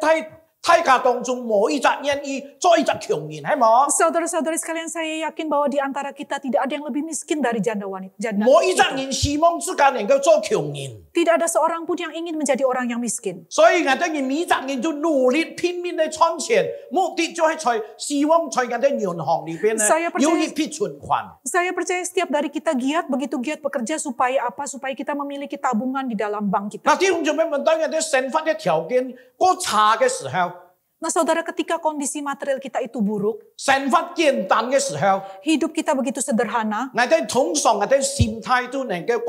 大家當中冇一隻願意做一隻窮人，係冇？ Saudara-saudari sekalian, saya yakin bahwa di antara kita tidak ada yang lebih miskin dari janda wanita. 冇一隻人希望自己能夠做窮人。 Tidak ada seorang pun yang ingin menjadi orang yang miskin. 所以我哋每一隻人就努力拼命地賺錢，目的就係在希望在我哋銀行裏邊 Saya 呢 percaya- 有一筆存款。 Saya percaya setiap dari kita begitu giat bekerja supaya apa? Supaya kita memiliki tabungan di dalam bank kita. 嗱，弟兄姊妹們，當我哋生活嘅條件過差嘅時候， Nah saudara, ketika kondisi material kita itu buruk, 生活簡單嘅時候， hidup kita begitu sederhana, 我哋通常我哋心態都能夠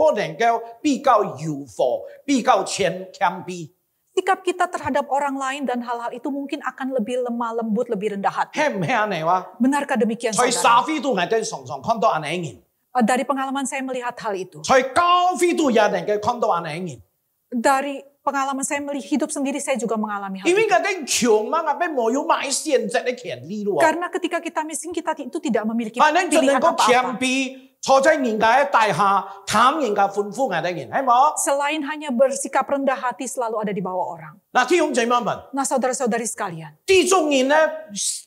比較柔和，比較謙卑， sikap kita terhadap orang lain dan hal-hal itu mungkin akan lebih lemah lembut, lebih rendah hati. 係唔係啊？你話？ Benarkah demikian 在 saudara? 社會度我哋常常看到咁樣人， Dari pengalaman saya melihat hal itu. 在教會度也能夠看到咁樣人。 Dari pengalaman saya hidup sendiri, saya juga mengalami hal 因為 itu. 我哋窮嘛，我哋冇有買選擇嘅權利咯。 Karena ketika kita miskin, kita itu tidak memiliki 反正就能 pilihan 夠謙 apa-apa. 卑，坐在人家嘅大廈，談人家歡呼我哋人，係冇？ Selain hanya bersikap rendah hati, selalu ada di bawah orang. 嗱，弟兄姊妹們， Nah saudara-saudari sekalian, 呢種人呢，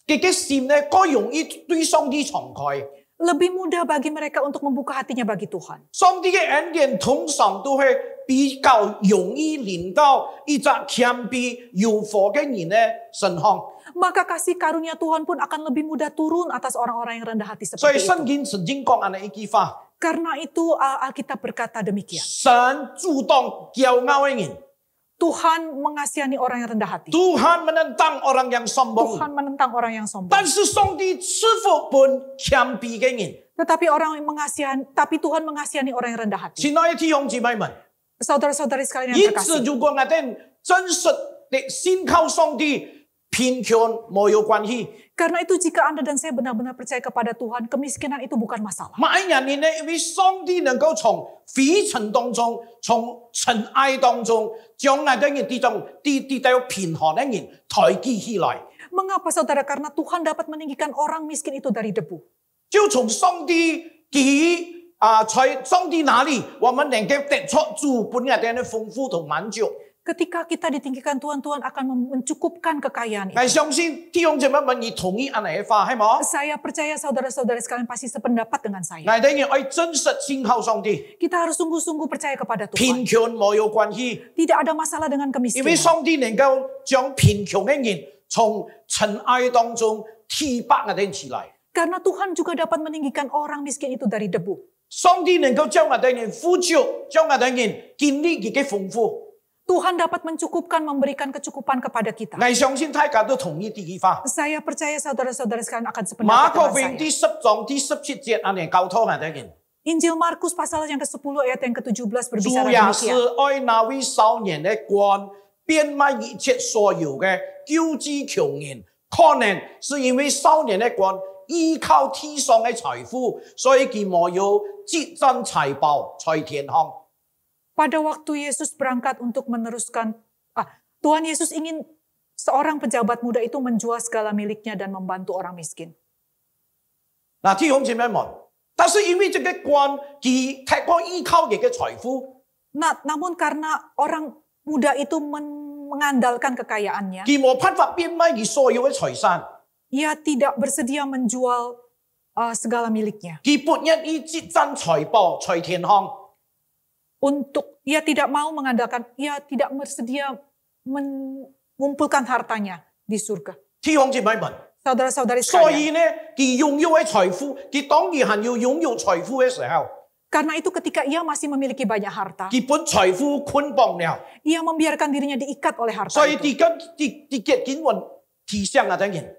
佢嘅心呢，該容易對上帝敞開。 lebih mudah bagi mereka untuk membuka hatinya bagi Tuhan. 上帝嘅恩典通常都係比較容易臨到一隻謙卑柔和嘅人嘅身上。 Maka kasih karunia Tuhan pun akan lebih mudah turun atas orang-orang yang rendah hati 所以 seperti 聖 itu. 經曾經講咁樣一句話： Karena itu Alkitab berkata demikian. 神主動驕傲嘅人， Tuhan mengasihani orang yang rendah hati. Tuhan menentang orang yang sombong。 Tuhan menentang orang yang sombong. 但是上帝賜福本謙卑嘅人。 Tetapi Tuhan mengasihani orang yang rendah hati. 親愛的弟兄姊妹們， Saudara-saudari sekalian 因 yang 此 terkasih. 如果我哋真實地信靠上帝，貧窮冇有關係。 Karena itu jika Anda dan saya benar-benar percaya kepada Tuhan, kemiskinan itu bukan masalah. 每一年呢，因為上帝能夠從非塵當中、從塵埃當中，將我哋人啲到貧寒嘅人抬舉起來， Mengapa saudara? Karena Tuhan dapat meninggikan orang miskin itu dari debu. 就從上帝在上帝那裡，我們能夠得出主本我哋嘅豐富同滿足。 Ketika kita ditinggikan Tuhan, Tuhan akan mencukupkan kekayaan itu. 我相信弟兄姊妹們，你同意咁樣嘅話，係冇？ Saya percaya saudara-saudari sekalian pasti sependapat dengan saya. 我哋人愛真實信靠上帝， Kita harus sungguh-sungguh percaya kepada Tuhan. 貧窮冇有關係。 Tidak ada masalah dengan 因為 kemiskinan. 上帝能夠將貧窮嘅人從塵埃當中提拔我哋起來， Karena Tuhan juga dapat meninggikan orang miskin itu dari debu. 上帝能夠將我哋人富足，將我哋人建立佢嘅豐富。 Tuhan dapat mencukupkan, memberikan kecukupan kepada kita. 我相信大家都同意呢句話。 Saya percaya saudara-saudara sekalian akan 馬 sependapat 可 dengan 福音 saya. 第10章第17節安尼教導我哋人， Injil Markus pasal yang ke-10 ayat yang ke-17 主 berbicara 也是 demikian. 愛那位少年嘅官，變賣一切所有嘅，救濟窮人。可能是因為少年嘅官依靠天上嘅財富，所以佢冇有積攢財寶在天上。 Pada waktu Yesus berangkat untuk meneruskan, Tuhan Yesus ingin seorang pejabat muda itu menjual segala miliknya dan membantu orang miskin. 嗱，弟兄姊妹們，但是因為這個官，佢太過依靠佢嘅財富， Namun karena orang muda itu mengandalkan kekayaannya, 佢冇辦法變賣佢所有嘅財產， ia tidak bersedia menjual segala miliknya. 佢不願意積攢財寶在天上。 Ia tidak mau mengandalkan, ia tidak bersedia mengumpulkan hartanya di surga. 弟兄姊妹們， Saudara-saudari 所 sekalian. 以呢，佢擁有嘅財富，佢當然係要擁有財富嘅時候， Karena itu ketika ia masih memiliki banyak harta, 佢本財富捆綁了， ia membiarkan dirinya diikat oleh harta 所以 itu. 佢結緊提醒我哋人，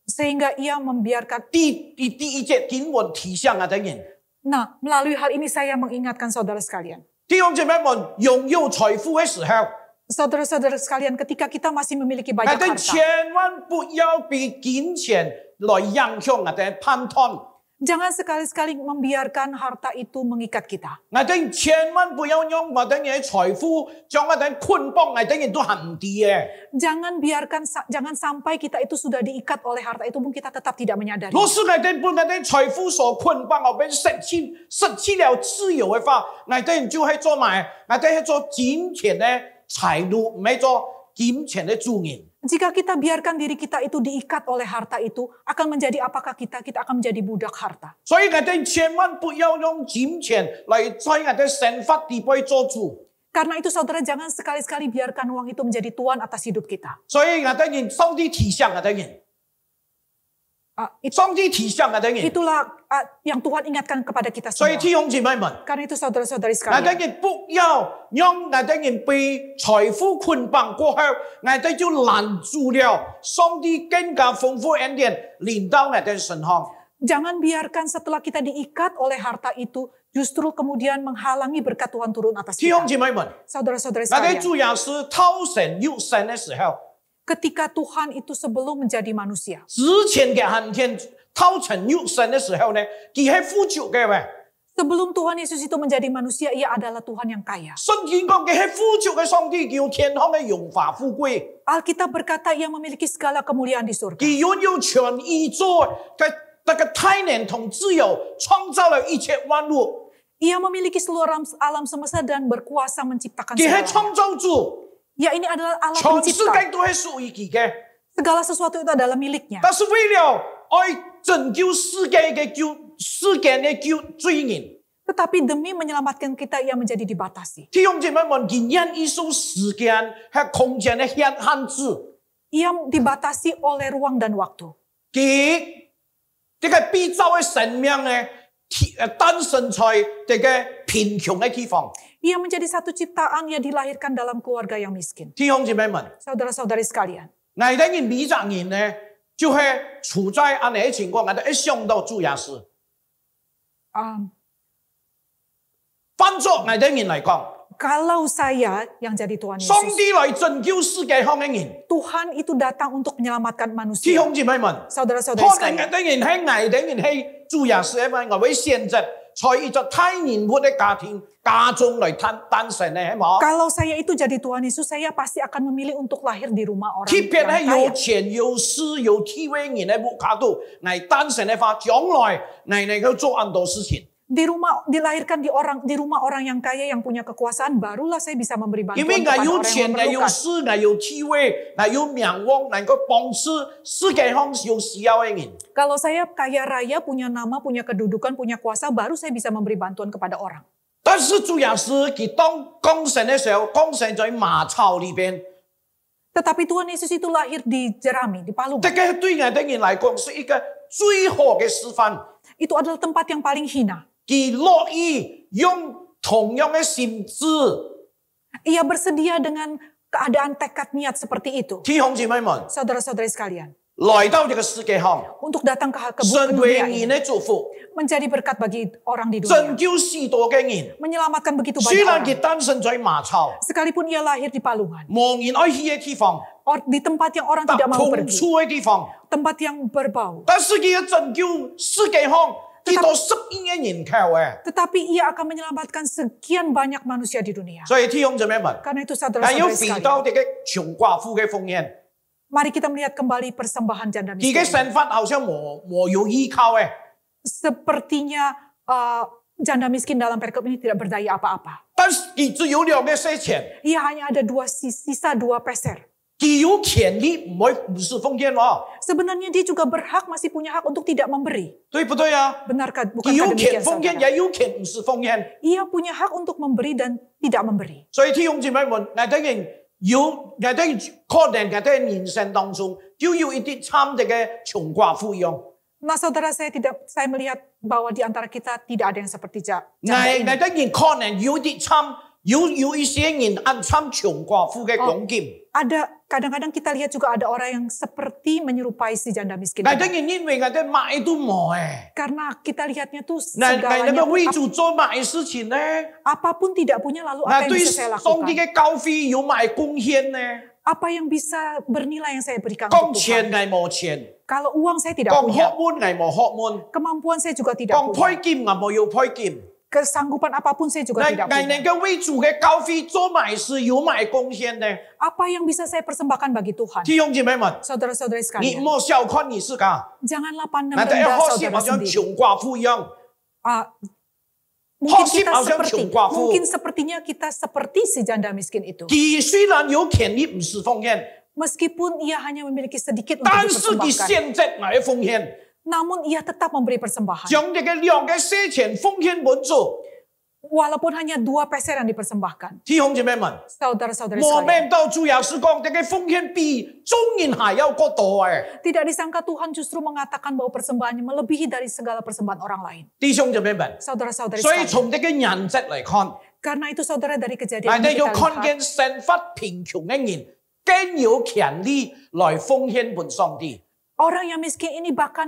Sehingga ia membiarkan. 第一节经文提醒我哋人， Nah, melalui hal ini saya mengingatkan saudara sekalian. 弟兄姐妹們擁有財富嘅時候， Saudara-saudara sekalian, ketika kita masih memiliki 我 banyak 哋 harta, 千萬不要被金錢來影響我哋判斷。 jangan sekali-sekali membiarkan harta itu mengikat kita. 我哋千萬不要用我哋嘅財富將我哋捆綁，我哋都行唔掂嘅。 Jangan sampai kita itu sudah diikat oleh harta itu pun kita tetap tidak menyadari. 若是我哋被我哋財富所捆綁，我哋失去了自由嘅話，我哋就係做咩？我哋係做金錢嘅財路，唔係做金錢嘅主人。 Jika kita biarkan diri kita itu diikat oleh harta itu, akan menjadi apakah kita? Kita akan menjadi budak harta. 所以我哋千萬不要用金錢嚟在我哋生活地位做主。 Karena itu saudara jangan sekali-sekali biarkan uang itu menjadi tuan atas hidup kita. 所以我哋人上帝提醒我哋人，上帝提醒我哋人。 Itulah yang Tuhan ingatkan kepada kita 所以 semua. 弟兄姊妹們， Karena itu saudara-saudari 我哋 sekalian, 人不要讓我哋人被財富捆綁過後，我哋就攔住了上帝更加豐富恩典臨到我哋身上。 jangan biarkan setelah kita diikat oleh harta itu, justru kemudian menghalangi berkat Tuhan turun atas 弟兄 kita. 姊妹們， Saudara-saudari 我哋 sekalian, 主要是討神入神嘅時候， ketika Tuhan itu sebelum menjadi manusia, 之前嘅寒天討神入神嘅時候呢，佢係富足嘅喎。 sebelum Tuhan Yesus itu menjadi manusia, ia adalah Tuhan yang kaya. 聖經講佢係富足嘅上帝，叫天空嘅榮華富貴， Alkitab berkata ia memiliki segala kemuliaan di surga. 佢擁有全宇宙嘅那個太能同自由，創造了一切萬物。 Ia memiliki seluruh alam semesta dan berkuasa menciptakan 佢係 segalanya. 創造主， Ya, ini adalah Allah 全世 pencipta. 界都係屬於佢嘅。 Segala sesuatu itu adalah miliknya. 但是為了愛拯救世界嘅罪人， Tetapi demi menyelamatkan kita, ia menjadi dibatasi. 弟兄姊妹們，佢因意受時間和空間嘅限制， Ia dibatasi oleh ruang dan waktu. 佢這個被造嘅生命呢，誕生在這個貧窮嘅地方。 Ia menjadi satu ciptaan yang dilahirkan dalam keluarga yang miskin. 弟兄姊妹們， Saudara-saudari sekalian, 我哋嘅米藏人呢，就係處在咁樣嘅情況，我哋一想到主耶穌。翻作我哋人嚟講， kalau saya yang jadi Tuhan 上 Yesus, 帝來拯救世界上嘅人。 Tuhan itu datang untuk menyelamatkan 弟 manusia. 兄姊妹們， Saudara-saudari 可能 sekalian, 我哋人喺我哋人喺主耶穌因為我會選擇在一個太年活嘅家中嚟誕生咧，係冇？ kalau saya itu jadi Tuhan Yesus, saya pasti akan memilih untuk lahir di rumah orang 特別係 yang 有 kaya. 錢有勢有地位人喺屋家度，嚟誕生嘅話，將來嚟能夠做很多事情。 Dilahirkan di rumah orang yang kaya yang punya kekuasaan, barulah saya bisa memberi 因為 bantuan 我 kepada 有 orang 錢， yang 我有 memerlukan. 勢，我有地位，我有名望，能夠幫助世界上有需要嘅人。 Kalau saya kaya raya, punya nama, punya kedudukan, punya kuasa, baru saya bisa memberi bantuan kepada orang. 但是主耶穌佢當降生嘅時候，降生在馬槽裏邊， Tetapi Tuhan Yesus itu lahir di Jerami, di Palung. 這個對我哋人嚟講是一個最好嘅示範。 Itu adalah tempat yang paling hina. 佢樂意用同樣嘅心志， Ia bersedia dengan keadaan tekad niat seperti itu. 弟兄姊妹們， Saudara-saudari sekalian, 來到這個世界上， untuk datang ke 神 dunia 為 ini, 人嘅祝福， menjadi berkat bagi orang di 拯 dunia. 救許多嘅人。 Menyelamatkan begitu 雖 banyak 然佢 orang. 誕生在馬槽， Sekalipun ia lahir di Palungan, 無人愛去嘅地方， di tempat yang orang 但 tidak mau 空 pergi, 處嘅地方， tempat yang berbau. 但是佢要拯救世界上幾多十億嘅人口嘅。 Tetapi ia akan menyelamatkan sekian banyak manusia di dunia. 所以弟兄姊妹們， Karena itu 但 saudara-saudari 要回到 sekalian, 這個窮寡婦嘅奉獻， mari kita melihat kembali persembahan janda 佢 miskin 嘅 ini. 生活好像冇有依靠嘅。 Sepertinya janda miskin dalam perikop ini tidak berdaya apa-apa. 但是佢只有兩個些錢， Ia hanya ada sisa 2 peser. 佢有權利唔是奉獻喎， Sebenarnya dia juga berhak, masih punya hak untuk tidak memberi. 對不對啊？ Benarkah? 佢有 Bukankah 權 demikian 奉獻， saudara? 也有權唔是奉獻。 Ia punya hak untuk memberi dan tidak memberi. 所以弟兄姊妹們，我哋人可能我哋人生當中就有一啲參這個窮寡婦一樣。 Nah, saudara, saya melihat bahwa di antara kita tidak ada yang seperti janda 我 ini. 哋人可能有啲參有一些人按參窮寡婦嘅講經。Kadang-kadang kita lihat juga ada orang yang seperti menyerupai si janda miskin. 我哋因為我哋買都冇誒。 Karena kita lihatnya tuh 那 segalanya 個 pun 為主做乜事情呢？ apapun tidak punya, lalu 那 apa yang 對 bisa saya 上帝 lakukan? 嘅教會有乜貢獻呢？ Apa yang bisa bernilai yang saya berikan 講 untuk 錢 Tuhan? 係冇錢， Kalau uang saya tidak 講學 punya, 問係冇學問， kemampuan saya juga tidak 講 punya, 配劍係冇要配劍。 kesanggupan apapun saya juga 那 tidak 我 punya. 能夠為主嘅教會做乜事有乜貢獻呢？ Apa yang bisa saya persembahkan bagi Tuhan? 弟兄姊妹們， Saudara-saudari 你 sekalian, 莫小看你自己， janganlah pandang 那啲 rendah 好似 saudara 好像 sendiri. 窮寡婦一樣， Mungkin Hosip kita好像 seperti, 窮寡婦。 mungkin sepertinya kita seperti si janda miskin itu. 佢雖然有權利唔是奉獻， Meskipun ia hanya memiliki sedikit untuk 但是佢 dipersembahkan, 選擇嚟奉獻， namun ia tetap memberi persembahan. 將你嘅兩嘅些錢奉獻本主。 Walaupun hanya 2 peser yang dipersembahkan. 弟兄姊妹們， Saudara-saudari 我 sekalian, 明到主耶穌講，你嘅奉獻比眾人還要過多誒。 tidak disangka Tuhan justru mengatakan bahwa persembahannya melebihi dari segala persembahan orang lain. 弟兄姊妹們， Saudara-saudari 所以 sekalian, 從你嘅人質嚟看， karena itu saudara dari kejadian 我 ini 哋要 kita 看 lihat, 見神發貧窮嘅人更有權利來奉獻本上帝。 orang yang miskin ini bahkan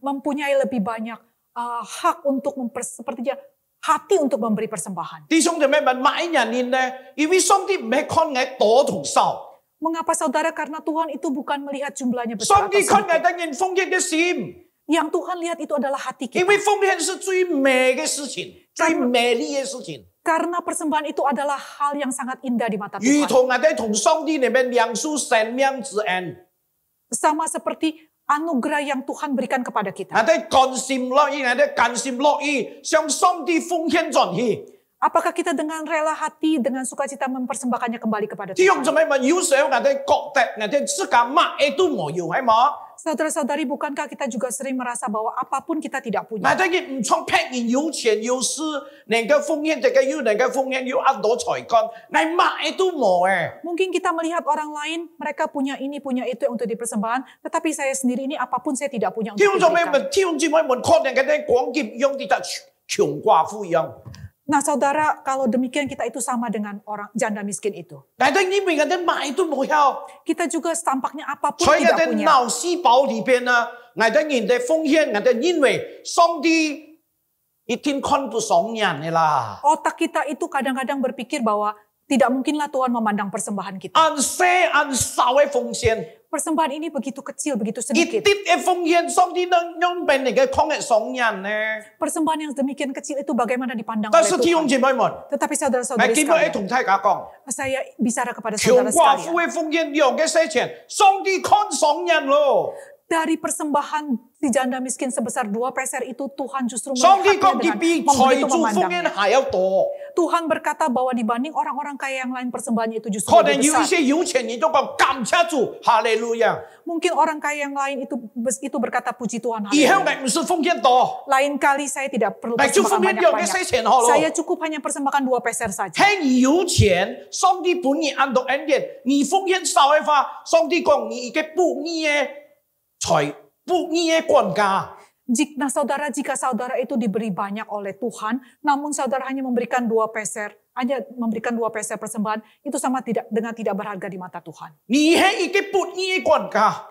mempunyai lebih banyak hak untuk sepertinya hati untuk memberi persembahan. 弟兄姊妹們，買人呢，因為上帝唔係看你多同少， Mengapa saudara? Karena Tuhan itu bukan melihat jumlahnya besar 上 atau 帝看你 sedikit. 的人奉獻嘅心， Yang Tuhan lihat itu adalah hati 因 kita. 為奉獻是最美嘅事情，最美麗嘅事情。 Karena persembahan itu adalah hal yang sangat indah di mata 如 Tuhan. 同我哋同上帝裏面兩數生命之恩， Sama seperti anugerah yang Tuhan berikan kepada 我 kita. 哋甘心樂意，我哋甘心樂意向上帝奉獻轉去。 Apakah kita dengan rela hati, dengan sukacita mempersembahkannya kembali kepada 弟兄 Tuhan? 姊妹們，有時候我哋覺得我哋自己乜都冇有，係嘛？ Saudara-saudari, bukankah kita juga sering merasa bahwa apapun kita tidak 我 punya? 哋唔從劈人有錢有勢，能夠奉獻這個要能夠奉獻要很多才幹，我乜都冇誒。 Mungkin kita melihat orang lain, mereka punya ini, punya itu yang untuk dipersembahan, tetapi saya sendiri ini apapun saya tidak punya 弟 untuk 兄姊妹 diberikan. 們，弟兄姊妹們，可能我哋廣劍一樣啲得窮寡婦一樣。 Nah saudara, kalau demikian kita itu sama dengan orang janda miskin itu. 但係因為我哋乜都冇有， Kita juga tampaknya apapun 所以我 tidak 哋 punya. 腦細胞裏邊啊，我哋人哋奉獻，我哋因為上帝一定看不上人嘅啦。 Otak kita itu kadang-kadang berpikir bahwa tidak mungkinlah Tuhan memandang persembahan kita. 按細按少嘅奉獻， Persembahan ini begitu kecil, begitu 一 sedikit. 啲嘅奉獻，上帝能用俾你嘅看嘅上人呢？ Persembahan yang demikian kecil itu bagaimana dipandang 但 oleh 是弟兄 Tuhan. 姊妹們， Tetapi 我 saudara-saudari 今日要 sekalian, 同大家講。 saya bicara kepada 窮 saudara 寡婦 sekalian. 嘅奉獻兩嘅些錢，上帝看上人咯。 Dari persembahan si janda miskin sebesar 2 peser itu Tuhan justru 上帝講 melihatnya 佢比 dengan 財 begitu 主奉獻 memandangnya. 還要多。 Tuhan berkata bahwa dibanding orang-orang kaya yang lain persembahannya itu justru 可能 lebih 有一 besar. 些有錢人都講感謝主，哈利路亞。 Mungkin orang kaya yang lain itu berkata puji Tuhan. 以後 haleluya. 我唔是奉獻多， Lain kali saya tidak perlu 我就奉獻 persembahkan 兩嘅些 banyak-banyak. 錢好咯。 Saya cukup hanya persembahkan 2 peser saja. 係有錢，上帝本意按到恩典，你奉獻少嘅話，上帝講你一個不義嘅財，不義嘅管家。 Nah saudara, jika saudara itu diberi banyak oleh Tuhan, namun saudara hanya memberikan 2 peser, hanya memberikan 2 peser persembahan, itu sama dengan tidak berharga di mata Tuhan. 你係一個不義嘅管家，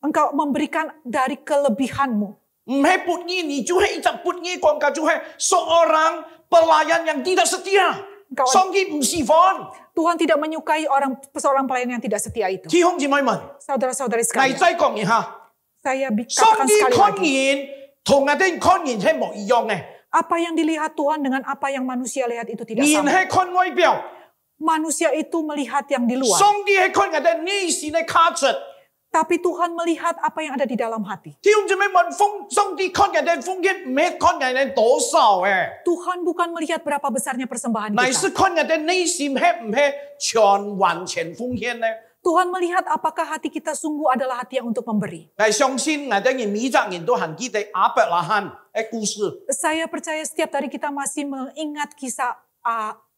Engkau memberikan dari kelebihanmu. 唔係不義，你就係一隻不義管家，就係 seorang pelayan yang tidak setia。 Engkau, 上帝唔喜歡。 Tuhan tidak menyukai seorang pelayan yang tidak setia itu. 弟兄姊妹們， Saudara-saudari 我 sekalian, 再講一下。 saya 上 katakan 帝 sekali 看 lagi. 人同我哋看人係冇一樣嘅， Apa yang dilihat Tuhan dengan apa yang manusia lihat itu tidak 人 sama. 係看外表， Manusia itu melihat yang di luar. 上帝係看我哋內心嘅價值。 Tapi Tuhan melihat apa yang ada di dalam hati. 弟兄姊妹們，上帝看我哋奉獻，唔係看我哋多少嘅， Tuhan bukan melihat berapa besarnya persembahan 乃 kita. 是看我哋內心係唔係全完全奉獻呢？ Tuhan melihat apakah hati kita sungguh adalah hati yang untuk memberi. 我相信我哋人每個人都還記得亞伯拉罕嘅故事。 Saya percaya setiap dari kita masih mengingat kisah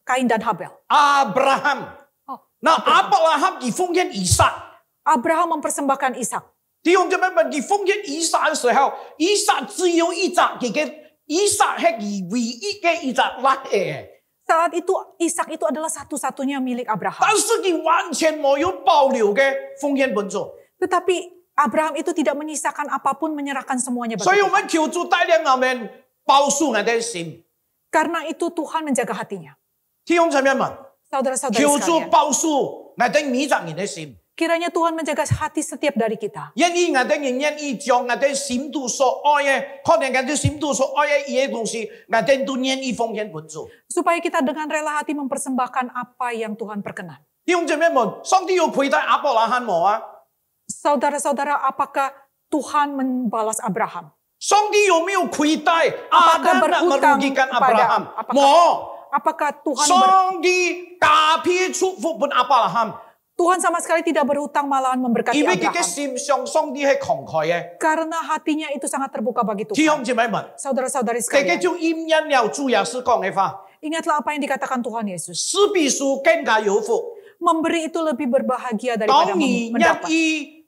Kain dan Habel. 亞伯拉罕， Oh, 那亞伯拉罕佢奉獻以撒。 Abraham mempersembahkan Ishak. 弟兄姊妹們，佢奉獻以撒嘅時候，以撒只有一隻，佢嘅以撒係佢唯一嘅一隻仔嘅。Saat itu Ishak itu adalah satu-satunya milik Abraham. 但是佢完全冇有保留嘅奉獻本主。 Tetapi Abraham itu tidak menyisakan apapun, menyerahkan semuanya 所以 bagi 我們求主帶領我們保守我哋嘅心。 Karena itu Tuhan menjaga hatinya. 弟兄姊妹們， Saudara-saudara 求主 sekalian, 保守我哋每一個人嘅心。 kiranya Tuhan menjaga hati setiap dari kita. 願意我哋仍然意將我哋心度所愛嘅，可能我哋心度所愛嘅嘢東西，我哋都願意奉獻本主。 Supaya kita dengan rela hati mempersembahkan apa yang Tuhan perkenan. 弟兄姊妹們，上帝有虧待亞伯拉罕冇啊？ Saudara-saudara, apakah Tuhan membalas Abraham? 上帝有沒有虧待亞當 berhutang merugikan kepada- Abraham？ apakah- 冇。 Apakah Tuhan上帝加倍祝福本亞伯拉罕， Tuhan sama sekali tidak berhutang, malahan memberkati 因為佢嘅 Abraham. 心上上帝係慷慨嘅。 Karena hatinya itu sangat terbuka bagi 弟兄 Tuhan. 姊妹們， Saudara-saudari 這個 sekalian, 就應驗了主耶穌講嘅話： ingatlah apa yang dikatakan Tuhan Yesus. 施比受更加有福。 Memberi itu lebih berbahagia daripada 當你願 mendapat. 意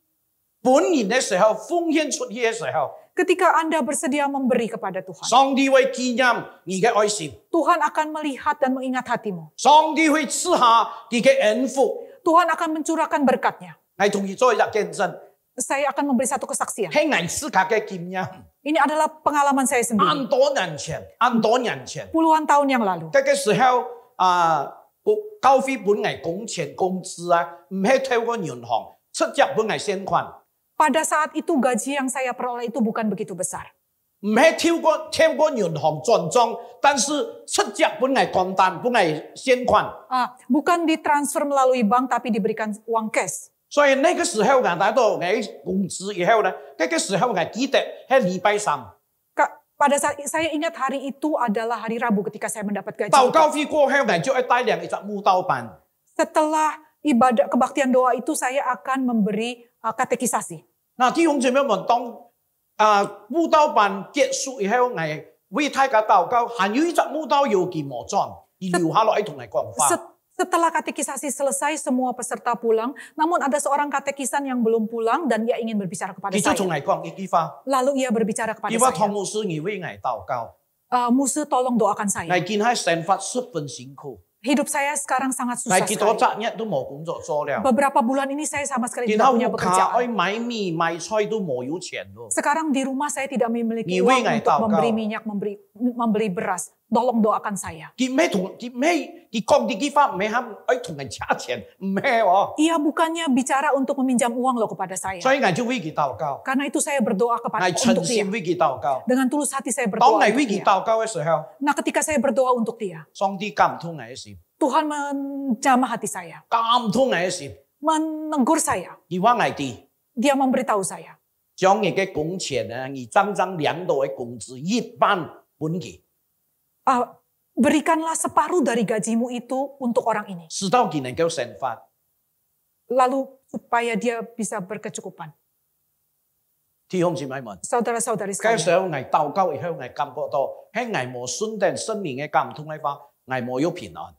本人嘅時候，奉獻出去嘅時候， Ketika Anda bersedia memberi kepada Tuhan, 上帝會紀念你嘅愛心， Tuhan akan melihat dan mengingat hatimu. 上帝會賜下佢嘅恩福。 Tuhan akan mencurahkan berkatnya. 我同意做一個見證， Saya akan memberi satu kesaksian. 係我自家嘅經驗。 Ini adalah pengalaman saya sendiri. 按多年前， Puluhan tahun yang lalu. 嗰個時候教會本嚟工錢工資啊，唔係透過銀行，直接本嚟先款。 Pada saat itu gaji yang saya peroleh itu bukan begitu besar. 唔係透過銀行轉帳，但是直接本嚟簡單，本嚟先款。 Bukan ditransfer melalui bank tapi diberikan uang cash. 所以那個時候我拿到我工資以後呢，嗰個時候我記得係禮拜三。 Pada saat saya ingat hari itu adalah hari Rabu ketika saya mendapat gaji. 到教會過後，我就會帶領一隻舞蹈班。 Setelah ibadah kebaktian doa itu saya akan memberi katekisasi. 嗱，弟兄姊妹們，當舞蹈班結束以後，我為大家禱告，還有一隻舞蹈要記冇轉，而留下來同你講話。 Setelah katekisasi selesai, semua peserta pulang. Namun ada seorang katekisan yang belum pulang dan ia ingin berbicara kepada 佢就同 saya. 我講一句話， Lalu ia berbicara kepada 佢話湯 saya. 牧師，你為我禱告， Musuh tolong doakan saya. 我見喺神法十分辛苦， Hidup saya sekarang sangat 我 susah 見到 sekali. 昨日都冇工作做了， Beberapa bulan ini saya sama sekali 然 tidak 後 punya 屋企愛 pekerjaan. 買米買菜都冇有錢咯。 Sekarang di rumah saya tidak memiliki Ni uang wei ngai untuk tau memberi kau. minyak, membeli beras. Tolong doakan saya. 佢咩同佢咩佢講啲句話唔係喊愛同人差錢，唔係喎。 Ia bukannya bicara untuk meminjam uang loh kepada saya. 所以我就為佢禱告， Karena itu saya berdoa 我 kepada 誠 untuk dia. 心為佢禱告。 Dengan tulus hati saya 當 berdoa 我 untuk 為佢 dia. 禱告嘅時候， Nah ketika saya berdoa untuk dia, 上帝感動我嘅心， Tuhan menjamah hati saya. 感動我嘅心， Menegur saya. 佢話我哋 Dia memberitahu saya. 將你嘅工錢啊，你真正領到嘅工資一半本佢， Berikanlah separuh dari gajimu itu untuk orang ini. 直到佢能夠成法。 Lalu supaya dia bisa berkecukupan. 弟兄姊妹們， Saudara-saudari 嗰 sekalian. 時候我禱告以後，我感覺到喺我冇信定新年嘅感動嘅話，我冇有平安。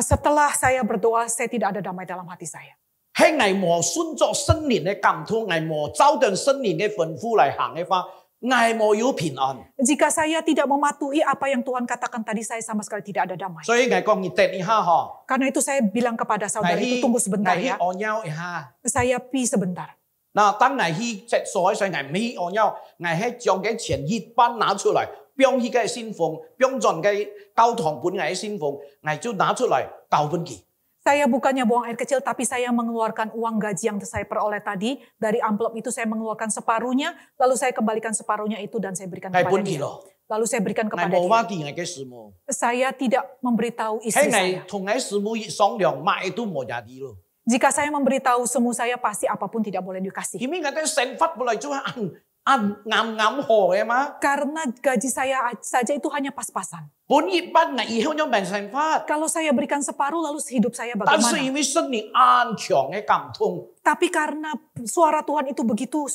Setelah saya berdoa, saya tidak ada damai dalam hati saya. 喺我冇順著新年嘅感動，我冇照定新年嘅吩咐嚟行嘅話，我冇有平安。 Jika saya tidak mematuhi apa yang Tuhan katakan tadi, saya sama sekali tidak ada damai. 所以我講你等一下嗬， Karena itu saya bilang kepada 我 saudara itu, tunggu sebentar 去 ya. 按休一下。 Saya pi sebentar. 嗱，當我去食所以我未按休，我係將嘅錢一半拿出來，將佢嘅信奉，將盡嘅教堂本嘅信奉，我就拿出來交本佢。 Saya bukannya buang air kecil, tapi saya mengeluarkan uang gaji yang saya peroleh tadi. Dari amplop itu saya mengeluarkan separuhnya, lalu saya kembalikan separuhnya itu dan saya berikan 係 kepada 本佢 dia. 咯， Lalu saya berikan 我 kepada 冇 dia. 話啲我嘅事務。 Saya tidak memberitahu 喺 istri 我 saya. 同我事務一商量，買都冇價啲咯。 Jika saya memberitahu semu saya, pasti apapun tidak boleh dikasih. 因為我哋成發本來就係啱河嘅嘛， Karena gaji saya saja itu hanya pas-pasan. 本一般我以後就明成發， Kalau saya berikan separuh, lalu hidup saya 但是 bagaimana? 因為新年安強嘅感動， Tapi karena suara Tuhan itu begitu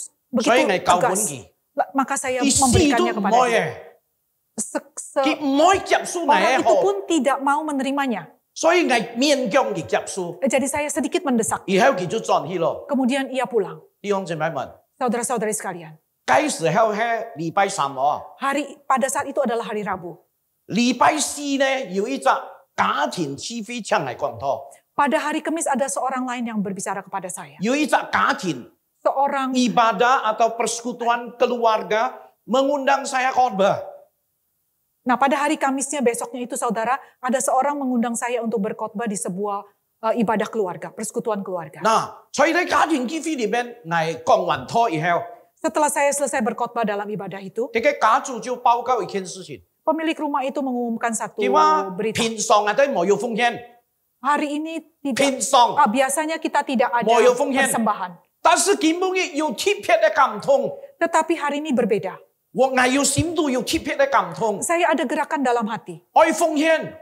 所以我交本 tegas, 佢， maka saya 佢死 memberikannya 都唔 kepada 愛 dia. 嘅，佢唔愛接受我 Orang 嘅 itu 好， pun tidak mau menerimanya. 所以我勉強佢接受， Jadi saya sedikit mendesak. 以後佢就轉去咯。 Kemudian ia pulang. 弟兄姊妹們， Saudara-saudari sekalian. 嗰時候係禮拜三喎， Pada saat itu adalah hari Rabu. 礼拜四呢有一隻家庭智慧唱嚟講道， Pada hari Kamis ada seorang lain yang berbicara kepada saya. 有一隻家庭 Seorang ibadah atau persekutuan keluarga mengundang saya khotbah. Nah, pada hari Kamisnya besoknya itu saudara, ada seorang mengundang saya untuk berkhotbah di sebuah ibadah keluarga, persekutuan keluarga. 嗱，所以喺家庭智慧裏面，我講完道以後， Setelah saya selesai berkhotbah dalam ibadah itu, 這個家主就報告一件事情， pemilik rumah itu mengumumkan satu 佢話 berita. 平常我哋冇要奉獻， Hari ini 平 tidak, 常 biasanya kita tidak ada Mau yung funghen. persembahan. 但是根本嘅要特別嘅感動， Tetapi hari ini berbeda. 我要心度要特別嘅感動， Saya ada gerakan dalam hati. 愛奉獻。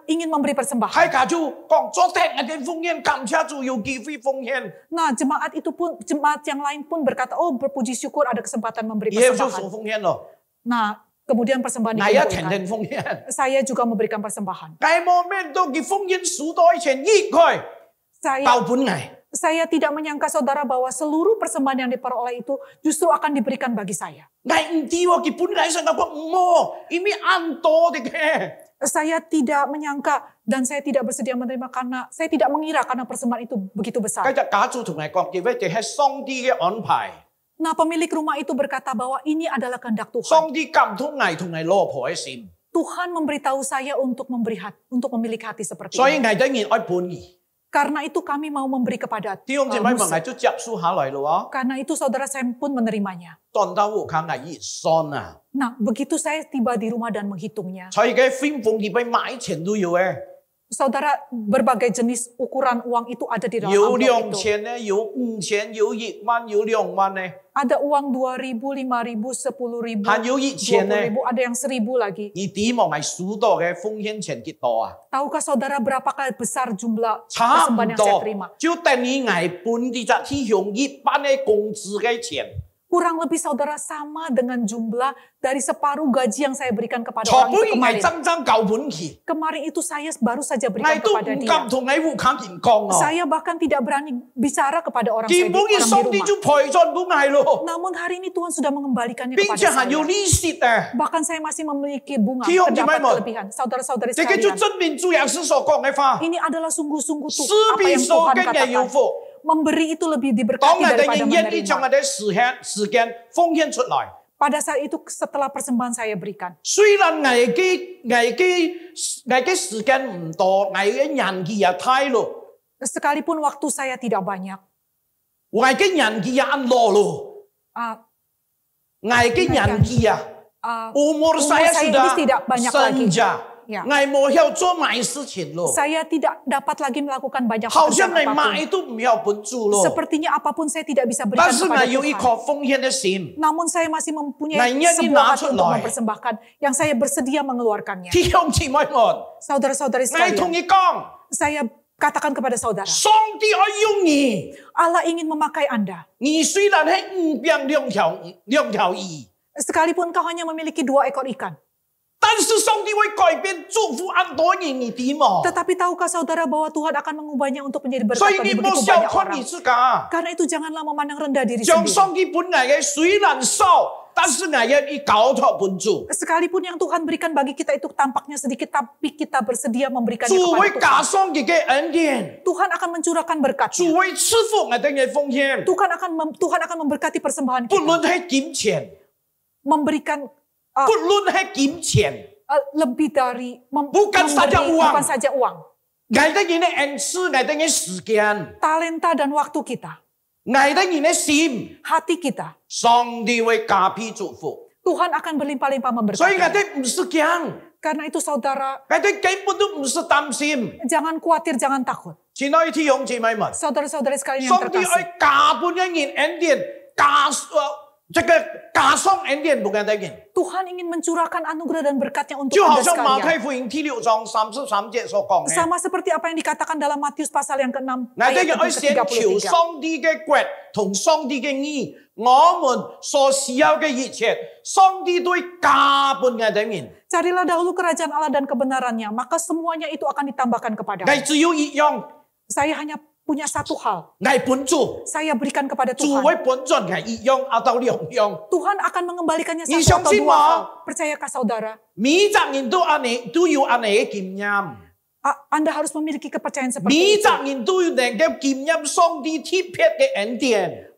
Ingin memberi persembahan. 係家主講昨天我哋奉獻，感謝主有機會奉獻， Nah, jemaat yang lain pun berkata, oh berpuji syukur ada kesempatan memberi 以後就 persembahan. 送奉獻咯。 Nah, kemudian persembahan 我一天 dikumpulkan. 天奉獻， Saya juga memberikan persembahan. 我冇咩到佢奉獻數代錢億佢 Saya 到本嚟。 Saya tidak menyangka saudara bahwa seluruh persembahan yang diperoleh itu justru akan diberikan bagi saya. 我唔知喎，佢本嚟想講唔好，因為按多啲嘅。 Saya tidak menyangka dan saya tidak bersedia menerima karena saya tidak mengira karena persembahan itu begitu 嗰 besar. 隻家主同我講，佢話這係上帝嘅安排， Nah, pemilik rumah itu berkata bahwa ini adalah kehendak Tuhan. 上帝感動我同我老婆嘅心， Tuhan memberitahu saya untuk memiliki hati seperti 所以 ini. 我當然愛本意。 Karena itu kami mau memberi kepada 弟兄姊妹們， musuh. 我就接受下來咯。 Karena itu saudara saya pun menerimanya. 當到我看我熱酸啊， Nah, begitu saya tiba di rumah dan menghitungnya. 所以嘅分封佢俾買錢都要嘅， Saudara, berbagai jenis ukuran uang itu ada di dalam 有 amplop 2,000 itu. 呢，有5,000，有1萬，有2萬呢， Ada uang 2.000, 5.000, 10.000, 還有1,000呢。 20.000, ada yang 1.000 lagi. 你點望係數到嘅奉獻錢幾多啊？ Tahukah saudara berapakah besar jumlah 差唔 persembahan yang saya 多 terima?，就等於我本啲隻體用一般嘅工資嘅錢。 Kurang lebih saudara sama dengan jumlah dari separuh gaji yang saya berikan kepada 錯 orang 本 itu 係 kemarin. 真真夠本期， Kemarin itu saya baru saja 我 berikan 都 kepada 唔 dia. 敢同你戶口人講啊。 Saya bahkan tidak berani bicara kepada orang 根本嘅 orang 上 di 帝 rumah. 就賠盡本係咯， Namun hari ini Tuhan sudah mengembalikannya 並 kepada 且還 saya. 有利息啊！ Bahkan saya masih memiliki bunga,弟兄姊妹 terdapat 們， kelebihan. Saudara-saudari 這個就 sekalian, 證明主耶穌所講嘅話， ini adalah sungguh-sungguh tuh 施 apa 比 yang 受 Tuhan 更加有 katakan. 福。 Memberi itu lebih 當 diberkati 我哋 daripada 願意將 menerima. 我哋時間奉獻出來， Pada saat itu setelah persembahan saya berikan. 雖然我嘅時間唔多，我嘅年紀也太咯， Sekalipun waktu saya tidak banyak. 我嘅年紀也老咯， Uh, 我嘅年紀啊。 Umur saya saya sudah ini tidak banyak lagi. senja. Ya. 我冇要做買事情咯， Saya tidak dapat lagi melakukan banyak 好像 pekerjaan 你買 apapun. 都唔要本主咯。 Sepertinya apapun saya tidak bisa berikan 但是我 kepada 有一 Tuhan. 顆奉獻嘅心， Namun saya masih mempunyai Nah, ini yang sebuah hati dinacut untuk loh. mempersembahkan. Yang saya bersedia mengeluarkannya. 弟兄姊妹們， Saudara-saudari 我同 sekalian, 你講， saya katakan kepada saudara. 上帝愛用你， Allah ingin memakai Anda. 你雖然係五餅兩條魚， Sekalipun kau hanya memiliki 2 ekor ikan. 但是上帝會改變祝福很多人，你點啊？ Tetapi tahukah saudara bahwa Tuhan akan mengubahnya untuk menjadi 所 berkat 以你 bagi 冇 begitu 小 banyak 看 orang. 你自家， Karena itu janganlah memandang rendah diri 將 sendiri. 上帝本來嘅雖然少，但是我要以交託本主。 Sekalipun yang Tuhan berikan bagi kita itu tampaknya sedikit, tapi kita bersedia memberikannya 主會 kepada 加 Tuhan. 上佢嘅恩典， Tuhan akan mencurahkan berkat. 主會賜福我哋嘅奉獻， Tuhan akan memberkati persembahan 不 kita. 論係金錢， Memberikan 不論係金錢， lebih dari Bukan saja uang. bukan saja uang. 我哋嘅恩賜，我哋嘅時間， Talenta dan waktu kita. 我哋嘅心， Hati kita. 上帝會加倍祝福。 Tuhan akan berlimpah-limpah 所以我 memberkati. 哋唔是驚， Karena itu saudara, 我哋根本都唔是擔心。 jangan khawatir, jangan takut. 親愛的弟兄姊妹們， Saudara-saudari sekalian yang 上帝 terkasih. 愛加倍一件恩典，加上恩典不簡單嘅。 Tuhan ingin mencurahkan anugerah dan berkatnya untuk 就好 Anda 像馬 sekalian. 太福音第6章33節所講嘅， Sama seperti apa yang dikatakan dalam Matius pasal yang ke-6 我哋 ayat 要先求 ke-33. 上帝嘅國同上帝嘅義，我們所需要嘅一切，上帝都會加倍我哋面。 Carilah dahulu kerajaan Allah dan kebenarannya, maka semuanya itu akan ditambahkan kepadamu. 我只有一樣， Saya hanya punya satu hal. 係本主， Saya berikan kepada 主 Tuhan. 會本盡係一樣，阿到兩樣。 Tuhan akan mengembalikannya Ini satu atau相信 dua 嗎？ hal. Percayakah saudara? 每隻人都安尼，都要安尼嘅經驗。 Anda harus memiliki kepercayaan 每 seperti 隻 itu. 人都要能夠經驗上帝特別嘅恩典。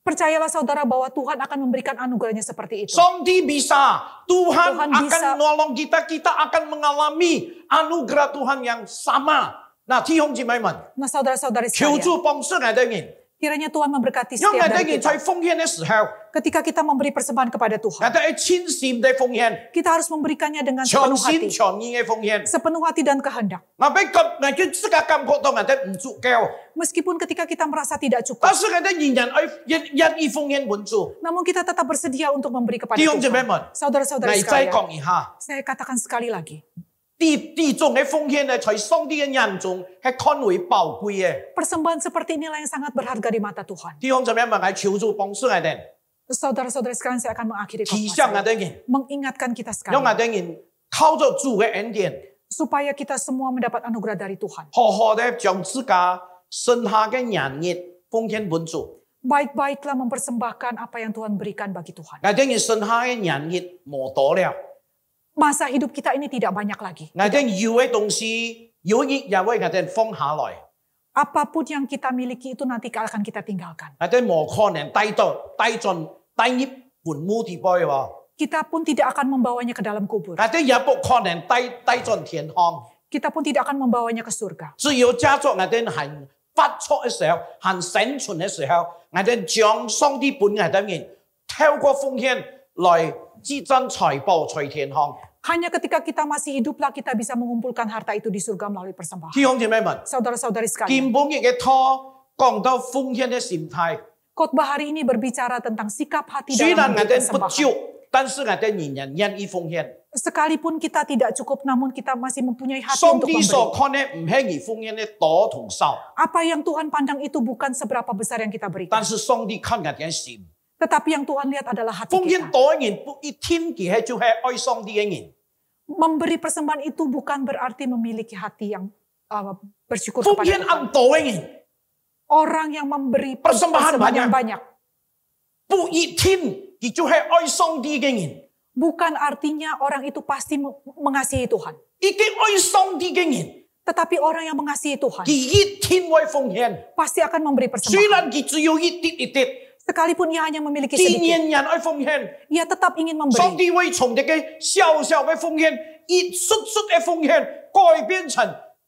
Percayalah saudara bahwa Tuhan akan memberikan anugerahnya seperti itu. 上帝bisa, Tuhan Tuhan akan bisa. nolong kita, kita akan mengalami anugerah Tuhan yang sama. Nah, 弟兄姊妹們， Nah saudara-saudari 求 sekalian, 主幫助我哋人， kiranya Tuhan memberkati 因為 setiap 我 dari 哋人 kita. 在奉獻嘅時候， Ketika kita memberi persembahan kepada 我 Tuhan, 哋係全心地奉獻， kita harus memberikannya dengan 全 sepenuh 心 hati. 全意嘅奉獻。 Sepenuh hati dan kehendak. 我俾咁，我叫自家感覺到我哋唔足夠， Meskipun ketika kita merasa tidak cukup, 但是我哋仍然願意奉獻本主。 namun kita tetap bersedia untuk memberi kepada 弟兄姊妹 Tuhan. 們， Saudara-saudari 我再 sekalian, 講一下。 saya katakan sekali lagi. 第種嘅奉獻咧，在上帝嘅眼中係看為寶貴嘅。 Persembahan seperti inilah yang sangat berharga di mata Tuhan. 弟兄姊妹們，我求主幫助我哋， Saudara-saudari sekalian, saya akan mengakhiri 提 khotbah 醒我 saya. 哋人， Mengingatkan kita 讓我 sekali. 哋人靠着主嘅恩典， Supaya kita semua mendapat anugerah dari Tuhan. 好好地將自家剩下嘅年日奉獻本主。 Baik-baiklah mempersembahkan apa yang Tuhan berikan bagi Tuhan. 我哋人剩下嘅年日冇多了， Masa hidup kita ini tidak banyak lagi. 我哋要嘅東西有日也會我哋放下來， Apapun yang kita miliki itu nanti akan kita tinggalkan. 我哋冇可能帶進第一墳墓地步喎， Kita pun tidak akan membawanya ke dalam kubur. 我哋也不可能帶進天堂。 Kita pun tidak akan membawanya ke surga. 只有假作我哋係發出嘅時候，係生存嘅時候，我哋將上帝本我哋人透過奉獻來積攢財寶在天堂。 Hanya ketika kita masih hiduplah kita bisa mengumpulkan harta itu di surga melalui persembahan. 弟兄姊妹們， Saudara-saudari sekalian, 見本日嘅拖講到奉獻嘅心態， khotbah hari ini berbicara tentang sikap hati 雖 dalam 然我 memberi 哋不 persembahan. 足，但是我哋仍然願意奉獻。 Sekalipun kita tidak cukup, namun kita masih mempunyai hati 上 untuk 帝所 memberi. 看嘅唔係而奉獻嘅多同少， Apa yang Tuhan pandang itu bukan seberapa besar yang kita berikan. 但是上帝看我哋嘅心。 Tetapi yang Tuhan lihat adalah hati 奉獻 kita. 多嘅人不一天嘅係就係愛上帝嘅人， Memberi persembahan itu bukan berarti memiliki hati yang bersyukur 奉 kepada 獻 Tuhan. 按多嘅人。 Orang yang memberi Persembahan persembahan yang banyak. 不一天，佢就係愛上帝嘅人。 Bukan artinya orang itu pasti mengasihi Tuhan. 已經愛上帝嘅人， Tetapi orang yang mengasihi Tuhan 佢一天會奉獻。 pasti akan memberi 雖 persembahan. 然佢只有一啲一啲， Sekalipun ia hanya memiliki 佢 sedikit, 仍然愛奉獻。 ia tetap ingin 上 memberi. 帝會從你嘅小小嘅奉獻，一束束嘅奉獻，改變成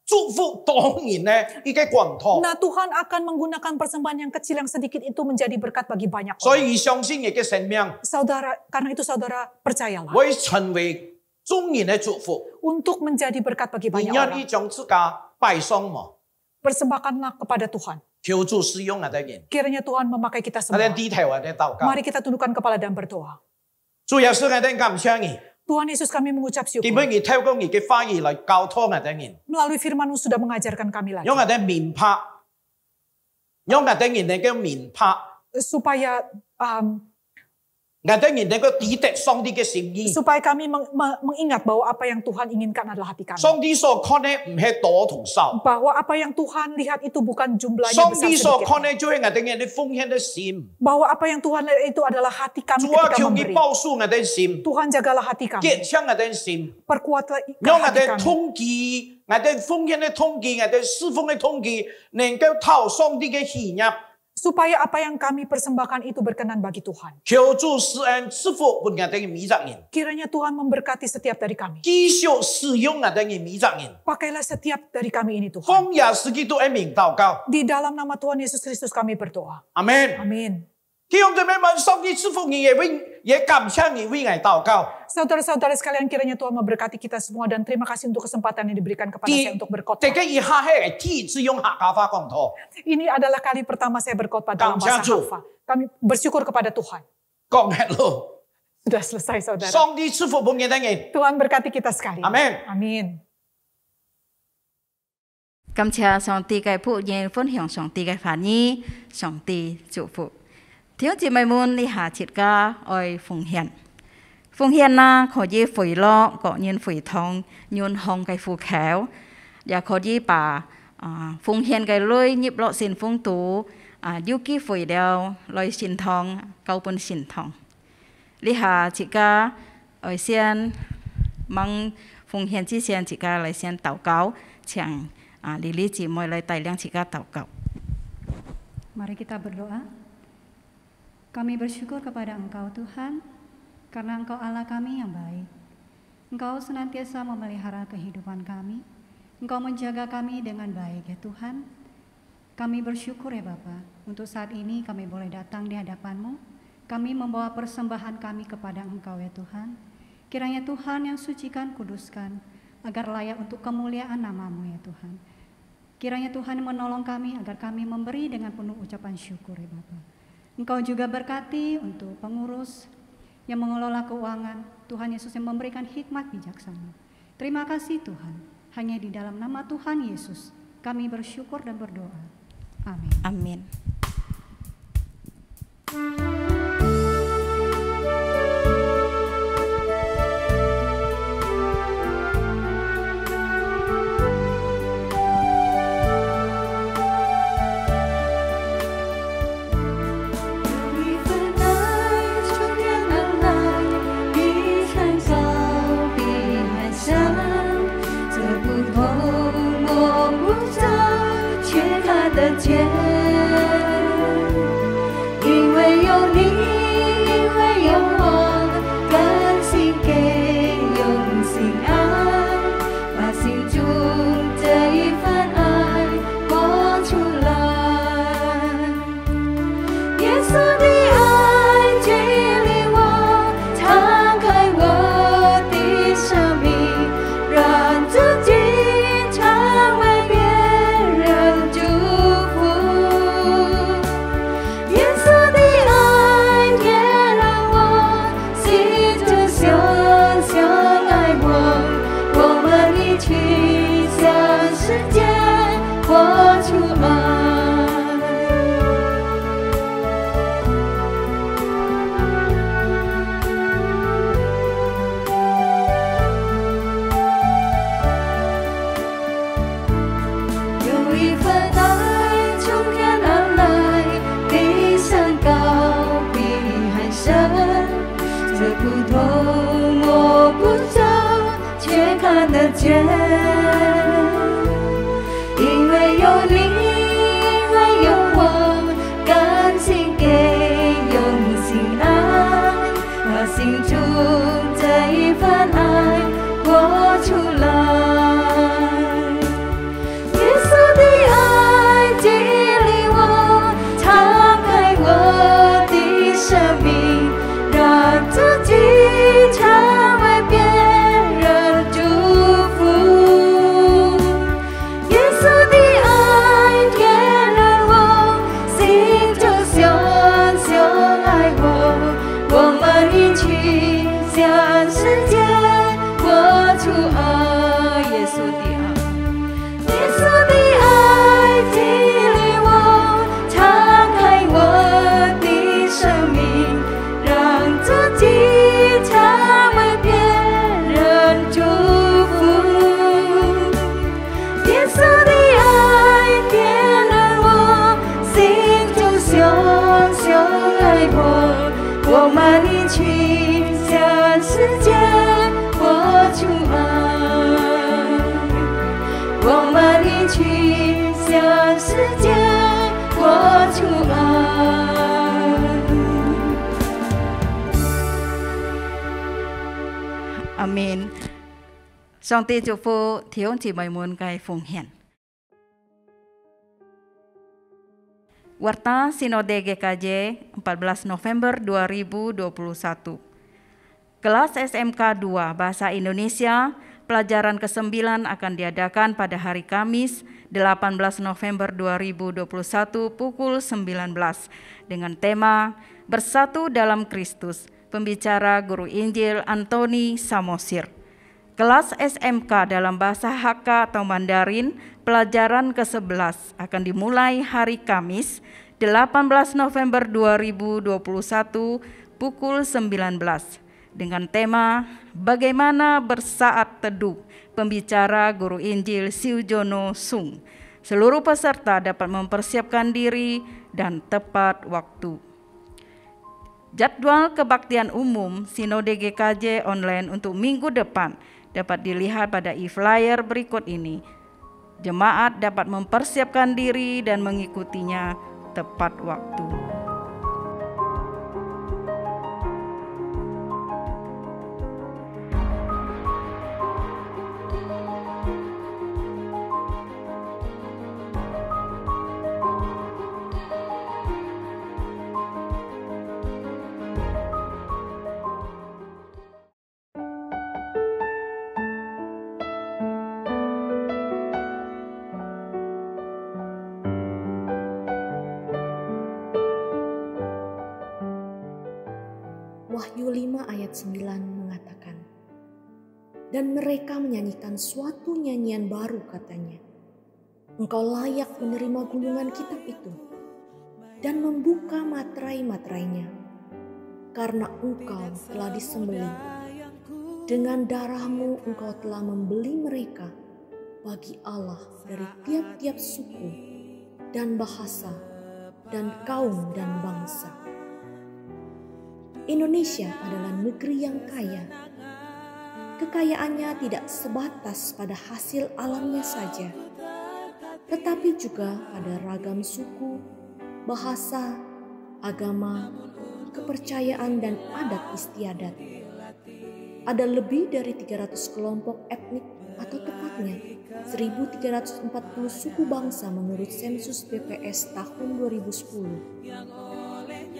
祝福當然呢一個廣托。 Nah, Tuhan akan menggunakan persembahan yang kecil yang sedikit itu menjadi berkat bagi banyak 所 orang. 以相信你嘅生命 Saudara, karena itu saudara percayalah 會成為眾人嘅祝福。 untuk menjadi berkat bagi 你 banyak 願 orang. 意將自家擺上嗎？ Persembahkanlah kepada Tuhan. 求主使用我哋人， Kiranya Tuhan memakai kita 我哋 semua. 低頭我哋禱告。 Mari kita tundukkan kepala dan berdoa. 主耶穌我哋感謝你， Tuhan Yesus, kami mengucap 點 syukur. 解你透過你嘅話語來教導我哋人， Melalui firman-Mu sudah mengajarkan kami lagi. 讓我哋明白，讓我哋人能夠明白， Supaya 我哋人能夠抵得上帝嘅心意。 supaya kami mengingat bahwa apa yang Tuhan inginkan adalah hati kami. 上帝所看嘅唔係多同少， Bahwa apa yang Tuhan lihat itu bukan jumlahnya 上 besar 帝所 sedikit. 看嘅就係我哋人嘅奉獻嘅心。 Bahwa apa yang Tuhan lihat itu adalah hati kami 主啊， ketika 求你 memberi. 保守我哋心， Tuhan jagalah hati kami. 堅強我哋心， Perkuatlah 讓我 hati 哋 kami. 統計，我哋奉獻嘅統計，我哋侍奉嘅統計，能夠討上帝嘅喜悅。 Supaya apa yang kami persembahkan itu berkenan bagi Tuhan. 求主施恩賜福俾我哋嘅每一人， Kiranya Tuhan memberkati setiap dari kami. 繼續使用我哋嘅每一人。 Pakailah setiap dari kami ini Tuhan. 奉耶穌基督嘅名禱告， Di dalam nama Tuhan Yesus Kristus kami berdoa. 阿門。 Amin. 弟兄姊妹們，上帝賜福你，也感謝你為我禱告。 Saudara-saudara sekalian, kiranya Tuhan memberkati kita semua dan terima kasih untuk kesempatan yang diberikan kepada saya untuk 這 berkhotbah. 個以下係第一次用客家話講道， Ini adalah kali pertama saya berkhotbah dalam bahasa Tuhan. Haffa. Kami bersyukur kepada Tuhan. 講hết咯。 Sudah selesai saudara. 上帝賜福俾我哋人， Tuhan berkati kita sekali. Amin. Amin. 感謝上帝嘅僕人分享上帝嘅話語，上帝祝福。弟兄姊妹們，你下節嘅愛奉獻，奉獻啦，可以回落個人回痛，潤紅嘅苦口，也可以把 phùng hiền cái lôi nhịp lộ xin phùng tú yuki phổi đeo lôi xin thong câu bún xin thong li hà chị ca ở xiên mang phùng hiền chi xiên chị ca lại xiên tàu cáo chẳng li li chị mọi lại tài liang chị ca tàu cáo. Mari kita berdoa. Kami bersyukur kepada Engkau Tuhan, karena Engkau Allah kami yang baik. Engkau senantiasa memelihara kehidupan kami. Engkau menjaga kami dengan baik ya Tuhan. Kami bersyukur ya Bapa, untuk saat ini kami boleh datang di hadapan-Mu. Kami membawa persembahan kami kepada Engkau ya Tuhan. Kiranya Tuhan yang sucikan, kuduskan, agar layak untuk kemuliaan nama-Mu ya Tuhan. Kiranya Tuhan menolong kami agar kami memberi dengan penuh ucapan syukur ya Bapa. Engkau juga berkati untuk pengurus yang mengelola keuangan. Tuhan Yesus yang memberikan hikmat bijaksana. Terima kasih Tuhan. Hanya di dalam nama Tuhan Yesus kami bersyukur dan berdoa. Amin. Amin. Amin. Song ti chúc phúc thiếu chỉ mời muốn cái phụng hiền. Warta Sinode GKJ 14 November 2021. Kelas SMK 2 Bahasa Indonesia, pelajaran ke-9 akan diadakan pada hari Kamis 18 November 2021 pukul 19 dengan tema Bersatu dalam Kristus. Pembicara Guru Injil Antoni Samosir. Kelas SMK dalam bahasa Hakka atau Mandarin, pelajaran ke-11 akan dimulai hari Kamis 18 November 2021 pukul 19 dengan tema Bagaimana Bersaat Teduh. Pembicara Guru Injil Siujono Sung. Seluruh peserta dapat mempersiapkan diri dan tepat waktu. Jadwal kebaktian umum Sinode GKJ online untuk minggu depan dapat dilihat pada e-flyer berikut ini. Jemaat dapat mempersiapkan diri dan mengikutinya tepat waktu. Wahyu 5 ayat 9 mengatakan, "Dan mereka menyanyikan suatu nyanyian baru," katanya. "Engkau layak menerima gulungan kitab itu dan membuka materai-materainya, karena engkau telah disembelih. Dengan darahmu engkau telah membeli mereka bagi Allah dari tiap-tiap suku dan bahasa dan kaum dan bangsa." Indonesia adalah negeri yang kaya. Kekayaannya tidak sebatas pada hasil alamnya saja, tetapi juga pada ragam suku, bahasa, agama, kepercayaan, dan adat istiadat. Ada lebih dari 300 kelompok etnik atau tepatnya 1.340 suku bangsa menurut sensus BPS tahun 2010.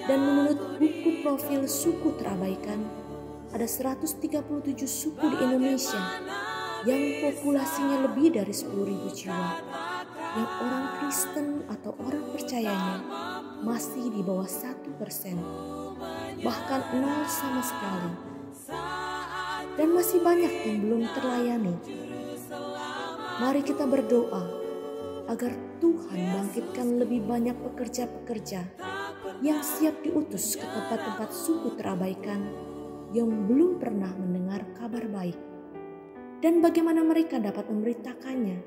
Dan menurut buku profil suku terabaikan, ada 137 suku di Indonesia yang populasinya lebih dari 10.000 jiwa, yang orang Kristen atau orang percayanya masih di bawah 1%, bahkan 0 sama sekali. Dan masih banyak yang belum terlayani. Mari kita berdoa agar Tuhan bangkitkan lebih banyak pekerja-pekerja yang siap diutus ke tempat-tempat suku terabaikan yang belum pernah mendengar kabar baik. Dan bagaimana mereka dapat memberitakannya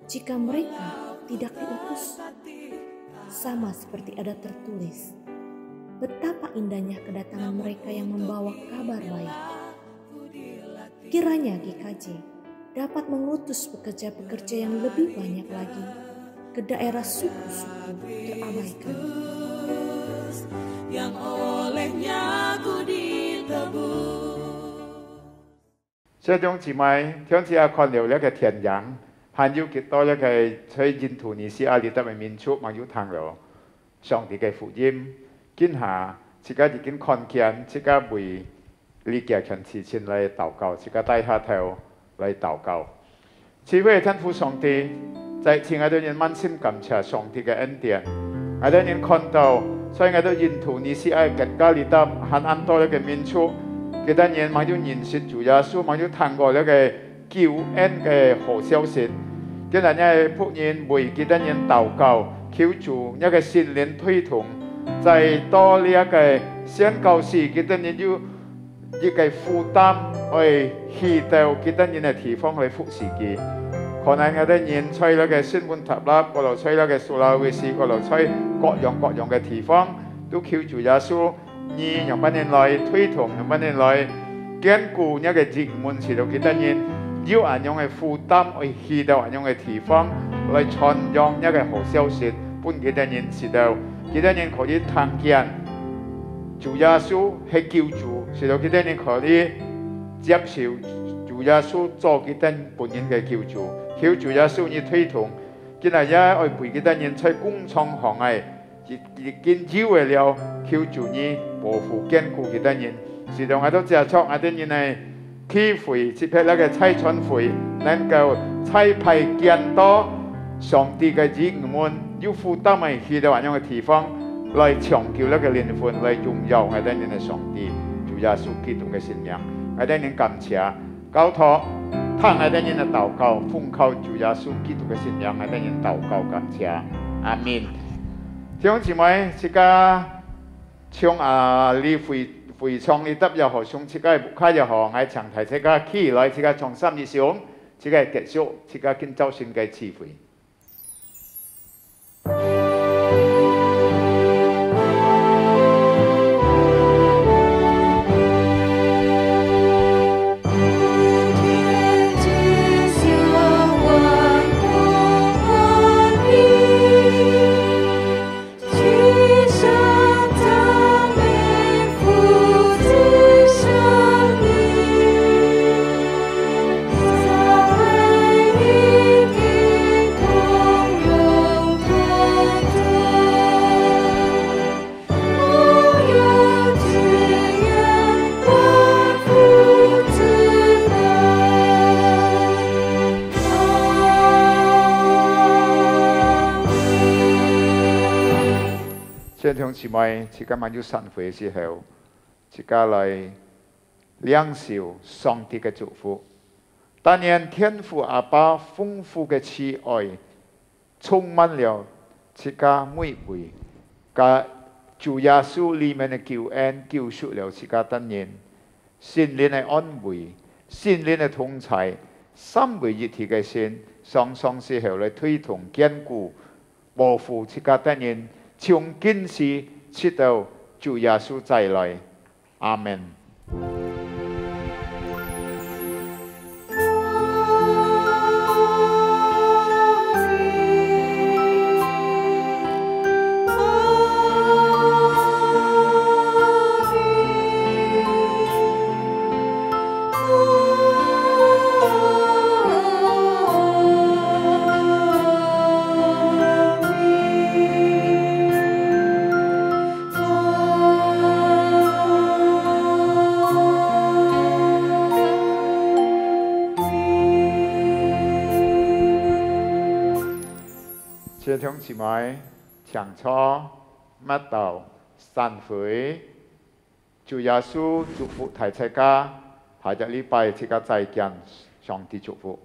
jika mereka tidak diutus? Sama seperti ada tertulis, betapa indahnya kedatangan mereka yang membawa kabar baik. Kiranya GKJ dapat mengutus pekerja-pekerja yang lebih banyak lagi ke daerah suku-suku terabaikan, yang olehnya ku ditebus. 弟兄姊妹，聽住阿看了呢個田洋，還有幾多呢個在印度尼西亞呢度嘅民族，還有聽了上帝嘅福音，今下自家已經看見，自家為呢件事情嚟禱告，自家低下頭嚟禱告。慈悲嘅天父上帝，在前我哋人滿心感謝上帝嘅恩典，我哋人看到。所以我哋印度尼西亞國家裏頭很多嘅民族，佢哋人冇認識主耶穌，冇聽過呢個救恩嘅好消息。佢哋呢僕人為佢哋人禱告，求主一個聖靈推動，在多呢一個宣教士，佢哋人要一個負擔去去到佢哋人嘅地方去服侍佢。可能我哋人在呢個新聞塔拉嗰度，在呢個蘇拉威士嗰度，在各樣嘅地方，都求主耶穌，你用乜嘢來推動，用乜嘢來堅固一個人們，使到佢哋人要人用嘅負擔去到人用嘅地方，來傳揚一個好消息，幫佢哋人使到佢哋人可以聽見主耶穌係救主，使到佢哋人可以接受主耶穌做佢哋本人嘅救主。求主耶穌你推動，今日也愛陪佢哋人在工廠行業，亦見機會了。求主你保護堅固佢哋人，使到我都接觸我哋人係體會，接觸那個差傳會，能夠差派更多上帝嘅子民要負擔係去到咁樣嘅地方，來長久那個靈魂，來榮耀我哋人嘅上帝，主耶穌基督嘅信仰，我哋人感謝交託。聽我哋人嘅禱告，奉靠主耶穌基督嘅信仰，我哋人禱告感謝，阿們。弟兄姊妹，自家唱你回唱你得又好，唱自家不開又好，我長提自家起來，自家從心意上，自家結束，自家見周善嘅智慧。姊妹，自家滿咗神會嘅時候，自家嚟領受上帝嘅祝福。但願天父阿爸豐富嘅慈愛，充滿了自家每位，加主耶穌裏面嘅救恩救贖了自家等人，聖靈嘅安慰，聖靈嘅同在，三位一體嘅神，雙雙時候嚟推動堅固，保護自家等人，從今時直到主耶穌再來。阿門。弟兄姊妹，請坐，默禱，散會，主耶穌祝福大家，下個禮拜自家再見，上帝祝福。